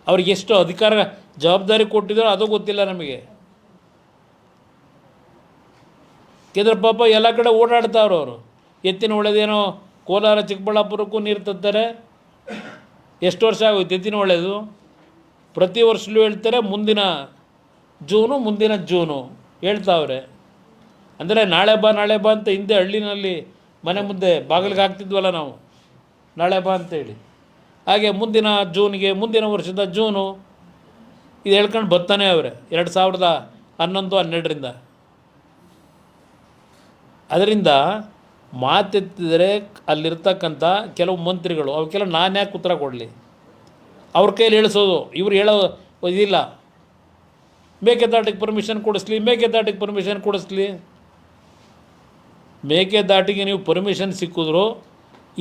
ಅವ್ರಿಗೆ ಎಷ್ಟು ಅಧಿಕಾರ ಜವಾಬ್ದಾರಿ ಕೊಟ್ಟಿದ್ದಾರೋ ಅದು ಗೊತ್ತಿಲ್ಲ ನಮಗೆ. ಯಾಕೆಂದರೆ ಪಾಪ ಎಲ್ಲ ಕಡೆ ಓಡಾಡ್ತಾವ್ರು ಅವರು. ಎತ್ತಿನ ಹೊಳೆದೇನೋ ಕೋಲಾರ ಚಿಕ್ಕಬಳ್ಳಾಪುರಕ್ಕೂ ನೀರು ತರ್ತಾರೆ. ಎಷ್ಟು ವರ್ಷ ಆಗೋಯ್ತು ಎತ್ತಿನ ಹೊಳೆದು? ಪ್ರತಿ ವರ್ಷಲೂ ಹೇಳ್ತಾರೆ ಮುಂದಿನ ಜೂನು ಹೇಳ್ತಾವ್ರೆ. ಅಂದರೆ ನಾಳೆ ಬಾ ಅಂತ ಹಿಂದೆ ಹಳ್ಳಿನಲ್ಲಿ ಮನೆ ಮುಂದೆ ಬಾಗಿಲಿಗೆ ಹಾಕ್ತಿದ್ವಲ್ಲ ನಾವು, ನಾಳೆ ಬಾ ಅಂತೇಳಿ. ಹಾಗೆ ಮುಂದಿನ ವರ್ಷದ ಜೂನು ಇದು ಹೇಳ್ಕೊಂಡು ಬರ್ತಾನೆ ಅವರೇ 2011-12ರಿಂದ. ಅದರಿಂದ ಮಾತೆತ್ತಿದರೆ ಅಲ್ಲಿರ್ತಕ್ಕಂಥ ಕೆಲವು ಮಂತ್ರಿಗಳು ಅವಕ್ಕೆಲ್ಲ ನಾನು ಯಾಕೆ ಉತ್ತರ ಕೊಡಲಿ? ಅವ್ರ ಕೈಯಲ್ಲಿ ಹೇಳಿಸೋದು, ಇವ್ರು ಹೇಳೋ ಇದಿಲ್ಲ. ಮೇಕೆದಾಟಿಗೆ ಪರ್ಮಿಷನ್ ಕೊಡಿಸ್ಲಿ. ಮೇಕೆದಾಟಿಗೆ ನೀವು ಪರ್ಮಿಷನ್ ಸಿಕ್ಕಿದ್ರು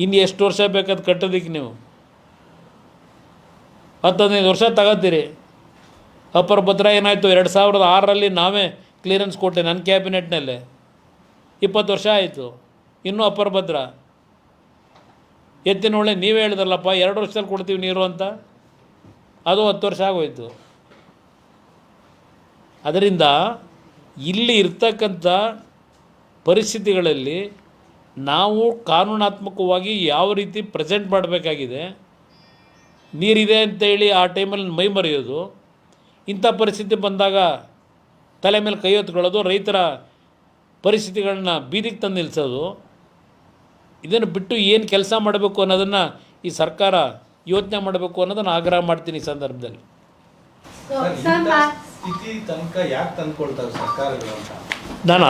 ಇನ್ನು ಎಷ್ಟು ವರ್ಷ ಬೇಕಾದ ಕಟ್ಟೋದಕ್ಕೆ ನೀವು 10-15 ವರ್ಷ ತಗೋತೀರಿ. ಅಪ್ಪರ್ ಭದ್ರಾ ಏನಾಯಿತು, 2006ರಲ್ಲಿ ನಾವೇ ಕ್ಲಿಯರೆನ್ಸ್ ಕೊಟ್ಟೆ ನನ್ನ ಕ್ಯಾಬಿನೆಟ್ನಲ್ಲೇ. 20 ವರ್ಷ ಆಯಿತು. ಇನ್ನೂ ಅಪ್ಪರ್ ಭದ್ರಾ ಎತ್ತಿನ ಹೊಳೆ ನೀವೇ ಹೇಳಿದ್ರಲ್ಲಪ್ಪ 2 ವರ್ಷದಲ್ಲಿ ಕೊಡ್ತೀವಿ ನೀರು ಅಂತ, ಅದು 10 ವರ್ಷ ಆಗೋಯ್ತು. ಅದರಿಂದ ಇಲ್ಲಿ ಇರ್ತಕ್ಕಂಥ ಪರಿಸ್ಥಿತಿಗಳಲ್ಲಿ ನಾವು ಕಾನೂನಾತ್ಮಕವಾಗಿ ಯಾವ ರೀತಿ ಪ್ರೆಸೆಂಟ್ ಮಾಡಬೇಕಾಗಿದೆ, ನೀರಿದೆ ಅಂತೇಳಿ ಆ ಟೈಮಲ್ಲಿ ಮೈ ಮರೆಯೋದು, ಇಂಥ ಪರಿಸ್ಥಿತಿ ಬಂದಾಗ ತಲೆ ಮೇಲೆ ಕೈ ಹೊತ್ಕೊಳ್ಳೋದು, ರೈತರ ಪರಿಸ್ಥಿತಿಗಳನ್ನ ಬೀದಿಗೆ ತಂದು ನಿಲ್ಲಿಸೋದು, ಇದನ್ನು ಬಿಟ್ಟು ಏನು ಕೆಲಸ ಮಾಡಬೇಕು ಅನ್ನೋದನ್ನು ಈ ಸರ್ಕಾರ ಯೋಚನೆ ಮಾಡಬೇಕು ಅನ್ನೋದನ್ನು ಆಗ್ರಹ ಮಾಡ್ತೀನಿ ಈ ಸಂದರ್ಭದಲ್ಲಿ. ನಾನು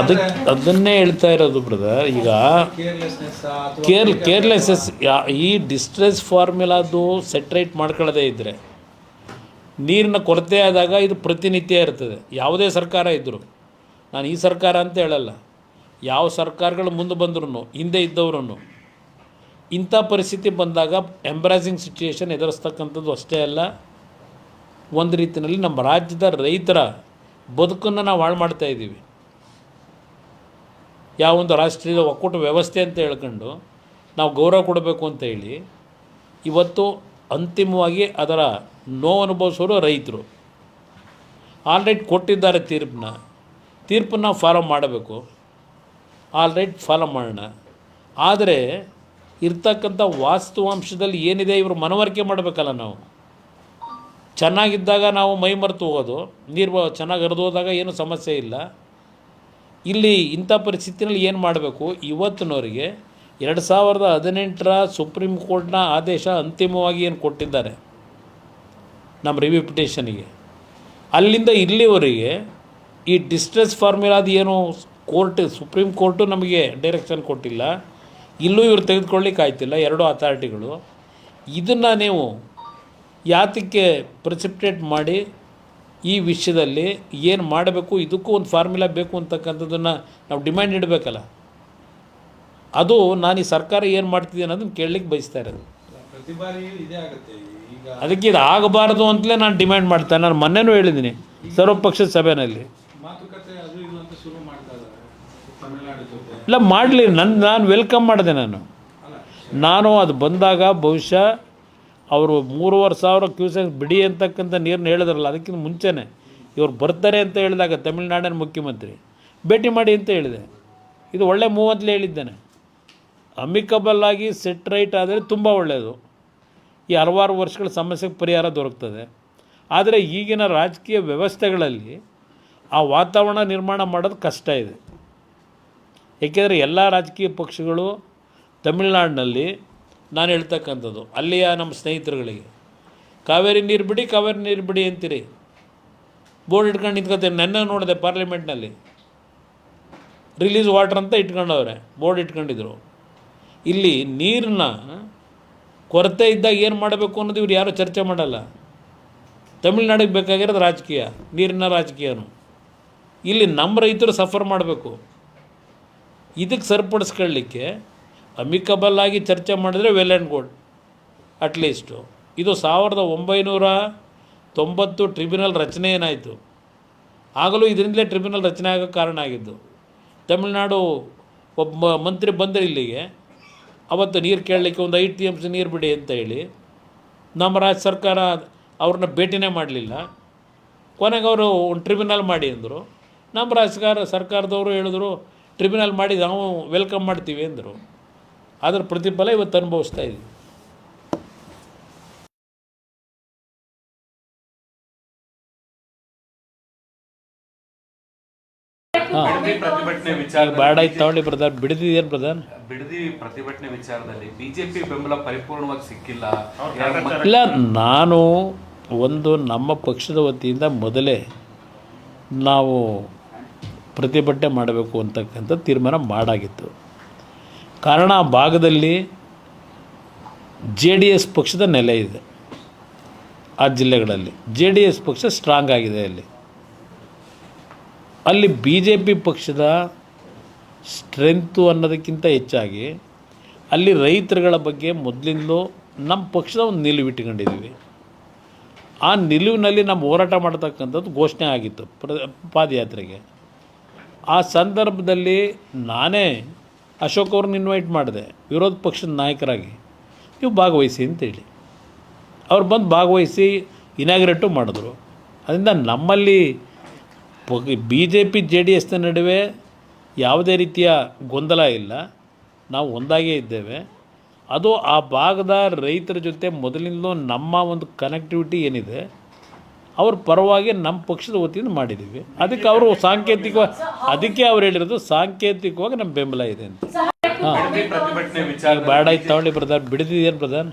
ಅದನ್ನೇ ಹೇಳ್ತಾ ಇರೋದು ಬ್ರದರ್. ಈಗ ಕೇರ್ಲೆಸ್ನೆಸ್ ಈ ಡಿಸ್ಟ್ರೆಸ್ ಫಾರ್ಮುಲಾದು ಸೆಟ್ರೇಟ್ ಮಾಡ್ಕೊಳ್ಳೋದೇ ಇದ್ದರೆ ನೀರಿನ ಕೊರತೆ ಆದಾಗ ಇದು ಪ್ರತಿನಿತ್ಯ ಇರ್ತದೆ. ಯಾವುದೇ ಸರ್ಕಾರ ಇದ್ದರು, ನಾನು ಈ ಸರ್ಕಾರ ಅಂತ ಹೇಳಲ್ಲ, ಯಾವ ಸರ್ಕಾರಗಳು ಮುಂದೆ ಬಂದ್ರೂ ಹಿಂದೆ ಇದ್ದವರು ಇಂಥ ಪರಿಸ್ಥಿತಿ ಬಂದಾಗ ಎಂಬ್ರಾಸಿಂಗ್ ಸಿಚುಯೇಷನ್ ಎದುರಿಸ್ತಕ್ಕಂಥದ್ದು ಅಷ್ಟೇ ಅಲ್ಲ, ಒಂದು ರೀತಿಯಲ್ಲಿ ನಮ್ಮ ರಾಜ್ಯದ ರೈತರ ಬದುಕನ್ನು ನಾವು ಹಾಳು ಮಾಡ್ತಾಯಿದ್ದೀವಿ. ಯಾವೊಂದು ರಾಷ್ಟ್ರೀಯ ಒಕ್ಕೂಟ ವ್ಯವಸ್ಥೆ ಅಂತ ಹೇಳ್ಕೊಂಡು ನಾವು ಗೌರವ ಕೊಡಬೇಕು ಅಂತ ಹೇಳಿ ಇವತ್ತು ಅಂತಿಮವಾಗಿ ಅದರ ನೋವು ಅನುಭವಿಸೋರು ರೈತರು. ಆಲ್ರೈಟ್ ಕೊಟ್ಟಿದ್ದಾರೆ ತೀರ್ಪನ್ನು ಫಾಲೋ ಮಾಡಬೇಕು, ಆಲ್ರೈಟ್ ಫಾಲೋ ಮಾಡೋಣ. ಆದರೆ ಇರ್ತಕ್ಕಂಥ ವಾಸ್ತವಾಂಶದಲ್ಲಿ ಏನಿದೆ ಇವರು ಮನವರಿಕೆ ಮಾಡಬೇಕಲ್ಲ. ನಾವು ಚೆನ್ನಾಗಿದ್ದಾಗ ನಾವು ಮೈ ಮರೆತು ಹೋಗೋದು, ನೀರು ಚೆನ್ನಾಗಿ ಹರಿದು ಹೋದಾಗ ಏನೂ ಸಮಸ್ಯೆ ಇಲ್ಲ. ಇಲ್ಲಿ ಇಂಥ ಪರಿಸ್ಥಿತಿನಲ್ಲಿ ಏನು ಮಾಡಬೇಕು, ಇವತ್ತಿನವರಿಗೆ 2018ರ ಸುಪ್ರೀಂ ಕೋರ್ಟ್ನ ಆದೇಶ ಅಂತಿಮವಾಗಿ ಏನು ಕೊಟ್ಟಿದ್ದಾರೆ ನಮ್ಮ ರಿವ್ಯೂ ಪಿಟಿಷನಿಗೆ, ಅಲ್ಲಿಂದ ಇಲ್ಲಿವರೆಗೆ ಈ ಡಿಸ್ಟ್ರೆಸ್ ಫಾರ್ಮುಲಾದ ಏನು ಸುಪ್ರೀಂ ಕೋರ್ಟು ನಮಗೆ ಡೈರೆಕ್ಷನ್ ಕೊಟ್ಟಿಲ್ಲ, ಇಲ್ಲೂ ಇವರು ತೆಗೆದುಕೊಳ್ಳಿಕ್ಕೆ ಆಯ್ತಿಲ್ಲ 2 ಅಥಾರಿಟಿಗಳು. ಇದನ್ನು ನೀವು ಯಾತಕ್ಕೆ ಪ್ರೆಸಿಪಿಟೇಟ್ ಮಾಡಿ ಈ ವಿಷಯದಲ್ಲಿ ಏನು ಮಾಡಬೇಕು, ಇದಕ್ಕೂ ಒಂದು ಫಾರ್ಮುಲಾ ಬೇಕು ಅಂತಕ್ಕಂಥದ್ದನ್ನು ನಾವು ಡಿಮ್ಯಾಂಡ್ ಇಡಬೇಕಲ್ಲ. ಅದು ನಾನು ಈ ಸರ್ಕಾರ ಏನು ಮಾಡ್ತಿದ್ದೀನಿ ಅನ್ನೋದನ್ನು ಕೇಳಲಿಕ್ಕೆ ಬಯಸ್ತಾ ಇರೋದು. ಅದಕ್ಕೆ ಇದು ಆಗಬಾರ್ದು ಅಂತಲೇ ನಾನು ಡಿಮ್ಯಾಂಡ್ ಮಾಡ್ತೇನೆ. ನಾನು ಮೊನ್ನೆನೂ ಹೇಳಿದ್ದೀನಿ ಸರ್ವಪಕ್ಷದ ಸಭೆಯಲ್ಲಿ. ಇಲ್ಲ ಮಾಡಲಿ, ನಾನು ವೆಲ್ಕಮ್ ಮಾಡಿದೆ. ನಾನು ಅದು ಬಂದಾಗ ಬಹುಶಃ ಅವರು 3,500 ಕ್ಯೂಸೆಕ್ ಬಿಡಿ ಅಂತಕ್ಕಂಥ ನೀರನ್ನ ಹೇಳಿದ್ರಲ್ಲ, ಅದಕ್ಕಿಂತ ಮುಂಚೆನೇ ಇವ್ರು ಬರ್ತಾರೆ ಅಂತ ಹೇಳಿದಾಗ ತಮಿಳ್ನಾಡಿನ ಮುಖ್ಯಮಂತ್ರಿ ಭೇಟಿ ಮಾಡಿ ಅಂತ ಹೇಳಿದೆ. ಇದು ಒಳ್ಳೆ ಮೂವ್ ಅಂತಲೇ ಹೇಳಿದ್ದೇನೆ. ಅಮಿಕಬಲ್ ಆಗಿ ಸೆಟ್ ರೈಟ್ ಆದರೆ ತುಂಬ ಒಳ್ಳೆಯದು. ಈ ಹಲವಾರು ವರ್ಷಗಳ ಸಮಸ್ಯೆಗೆ ಪರಿಹಾರ ದೊರಕ್ತದೆ. ಆದರೆ ಈಗಿನ ರಾಜಕೀಯ ವ್ಯವಸ್ಥೆಗಳಲ್ಲಿ ಆ ವಾತಾವರಣ ನಿರ್ಮಾಣ ಮಾಡೋದು ಕಷ್ಟ ಇದೆ. ಏಕೆಂದರೆ ಎಲ್ಲ ರಾಜಕೀಯ ಪಕ್ಷಗಳು ತಮಿಳ್ನಾಡಿನಲ್ಲಿ ನಾನು ಹೇಳ್ತಕ್ಕಂಥದ್ದು ಅಲ್ಲಿಯ ನಮ್ಮ ಸ್ನೇಹಿತರುಗಳಿಗೆ ಕಾವೇರಿ ನೀರು ಬಿಡಿ ಅಂತೀರಿ. ಬೋರ್ಡ್ ಇಟ್ಕೊಂಡು ನಿಂತ್ಕೊತಾರೆ. ನೆನ್ನೆ ನೋಡಿದೆ ಪಾರ್ಲಿಮೆಂಟ್ನಲ್ಲಿ ರಿಲೀಸ್ ವಾಟರ್ ಅಂತ ಇಟ್ಕೊಂಡವ್ರೆ, ಬೋರ್ಡ್ ಇಟ್ಕೊಂಡಿದ್ರು. ಇಲ್ಲಿ ನೀರನ್ನ ಕೊರತೆ ಇದ್ದಾಗ ಏನು ಮಾಡಬೇಕು ಅನ್ನೋದು ಇವ್ರು ಯಾರೂ ಚರ್ಚೆ ಮಾಡಲ್ಲ. ತಮಿಳ್ನಾಡಿಗೆ ಬೇಕಾಗಿರೋದು ರಾಜಕೀಯ, ನೀರಿನ ರಾಜಕೀಯನು. ಇಲ್ಲಿ ನಮ್ಮ ರೈತರು ಸಫರ್ ಮಾಡಬೇಕು. ಇದಕ್ಕೆ ಸರಿಪಡಿಸ್ಕೊಳ್ಳಿಕ್ಕೆ ಅಮಿಕಬಲ್ ಆಗಿ ಚರ್ಚೆ ಮಾಡಿದ್ರೆ ವೆಲ್ ಆ್ಯಂಡ್ ಗುಡ್. ಅಟ್ಲೀಸ್ಟು ಇದು 1990 ಟ್ರಿಬ್ಯುನಲ್ ರಚನೆ ಏನಾಯಿತು, ಆಗಲೂ ಇದರಿಂದಲೇ ಟ್ರಿಬ್ಯುನಲ್ ರಚನೆ ಆಗೋಕ್ಕೆ ಕಾರಣ ಆಗಿದ್ದು. ತಮಿಳ್ನಾಡು ಒಬ್ಬ ಮಂತ್ರಿ ಬಂದರೆ ಇಲ್ಲಿಗೆ ಅವತ್ತು ನೀರು ಕೇಳಲಿಕ್ಕೆ ಒಂದು 5 TMC ನೀರು ಬಿಡಿ ಅಂತ ಹೇಳಿ ನಮ್ಮ ರಾಜ್ಯ ಸರ್ಕಾರ ಅವ್ರನ್ನ ಭೇಟಿನೇ ಮಾಡಲಿಲ್ಲ. ಕೊನೆಗೆ ಅವರು ಒಂದು ಟ್ರಿಬ್ಯುನಲ್ ಮಾಡಿ ಅಂದರು. ನಮ್ಮ ಸರ್ಕಾರದವರು ಹೇಳಿದ್ರು ಟ್ರಿಬ್ಯುನಲ್ ಮಾಡಿ ನಾವು ವೆಲ್ಕಮ್ ಮಾಡ್ತೀವಿ ಅಂದರು. ಅದರ ಪ್ರತಿಫಲ ಇವತ್ತು ಅನುಭವಿಸ್ತಾ ಇದ್ದೀವಿ. ಪ್ರತಿಭಟನೆ ವಿಚಾರ ಬೇಡ ಇತ್ತು ತಗೊಳ್ಳಿ ಬ್ರದರ್, ಬಿಡದಿದೇನು ಬ್ರದರ್? ಬಿಡದಿ ಪ್ರತಿಭಟನೆ ವಿಚಾರದಲ್ಲಿ ಬಿಜೆಪಿ ಬೆಂಬಲ ಪರಿಪೂರ್ಣವಾಗಿ ಸಿಕ್ಕಿಲ್ಲ. ಇಲ್ಲ, ನಾನು ನಮ್ಮ ಪಕ್ಷದ ವತಿಯಿಂದ ಮೊದಲೇ ನಾವು ಪ್ರತಿಭಟನೆ ಮಾಡಬೇಕು ಅಂತಕ್ಕಂಥ ತೀರ್ಮಾನ ಮಾಡಾಗಿತ್ತು. ಕಾರಣ ಆ ಭಾಗದಲ್ಲಿ JDS ಪಕ್ಷದ ನೆಲೆ ಇದೆ. ಆ ಜಿಲ್ಲೆಗಳಲ್ಲಿ JDS ಪಕ್ಷ ಸ್ಟ್ರಾಂಗ್ ಆಗಿದೆ. ಅಲ್ಲಿ BJP ಪಕ್ಷದ ಸ್ಟ್ರೆಂತು ಅನ್ನೋದಕ್ಕಿಂತ ಹೆಚ್ಚಾಗಿ ಅಲ್ಲಿ ರೈತರುಗಳ ಬಗ್ಗೆ ಮೊದಲಿಂದಲೂ ನಮ್ಮ ಪಕ್ಷದ ಒಂದು ನಿಲುವು ಇಟ್ಕೊಂಡಿದ್ದೀವಿ. ಆ ನಿಲುವಿನಲ್ಲಿ ನಮ್ಮ ಹೋರಾಟ ಮಾಡ್ತಕ್ಕಂಥದ್ದು ಘೋಷಣೆ ಆಗಿತ್ತು ಪಾದಯಾತ್ರೆಗೆ. ಆ ಸಂದರ್ಭದಲ್ಲಿ ನಾನೇ ಅಶೋಕ್ ಅವ್ರನ್ನ ಇನ್ವೈಟ್ ಮಾಡಿದೆ ವಿರೋಧ ಪಕ್ಷದ ನಾಯಕರಾಗಿ, ನೀವು ಭಾಗವಹಿಸಿ ಅಂತೇಳಿ. ಅವ್ರು ಬಂದು ಭಾಗವಹಿಸಿ ಇನಾಗ್ರೇಟು ಮಾಡಿದ್ರು. ಅದರಿಂದ ನಮ್ಮಲ್ಲಿ BJP JDS ನಡುವೆ ಯಾವುದೇ ರೀತಿಯ ಗೊಂದಲ ಇಲ್ಲ, ನಾವು ಒಂದಾಗೇ ಇದ್ದೇವೆ. ಅದು ಆ ಭಾಗದ ರೈತರ ಜೊತೆ ಮೊದಲಿಂದಲೂ ನಮ್ಮ ಒಂದು ಕನೆಕ್ಟಿವಿಟಿ ಏನಿದೆ ಅವ್ರ ಪರವಾಗಿ ನಮ್ಮ ಪಕ್ಷದ ವತಿಯಿಂದ ಮಾಡಿದ್ದೀವಿ. ಅದಕ್ಕೆ ಅವರು ಅದಕ್ಕೆ ಅವ್ರು ಹೇಳಿರೋದು ಸಾಂಕೇತಿಕವಾಗಿ ನಮ್ಮ ಬೆಂಬಲ ಇದೆ ಅಂತ. ಪ್ರತಿಭಟನೆ ವಿಚಾರ ಬೇಡ ಇತ್ತು ತಗೊಳ್ಳಿ ಬ್ರದರ್, ಬಿಡದಿದೇನು ಬ್ರದರ್?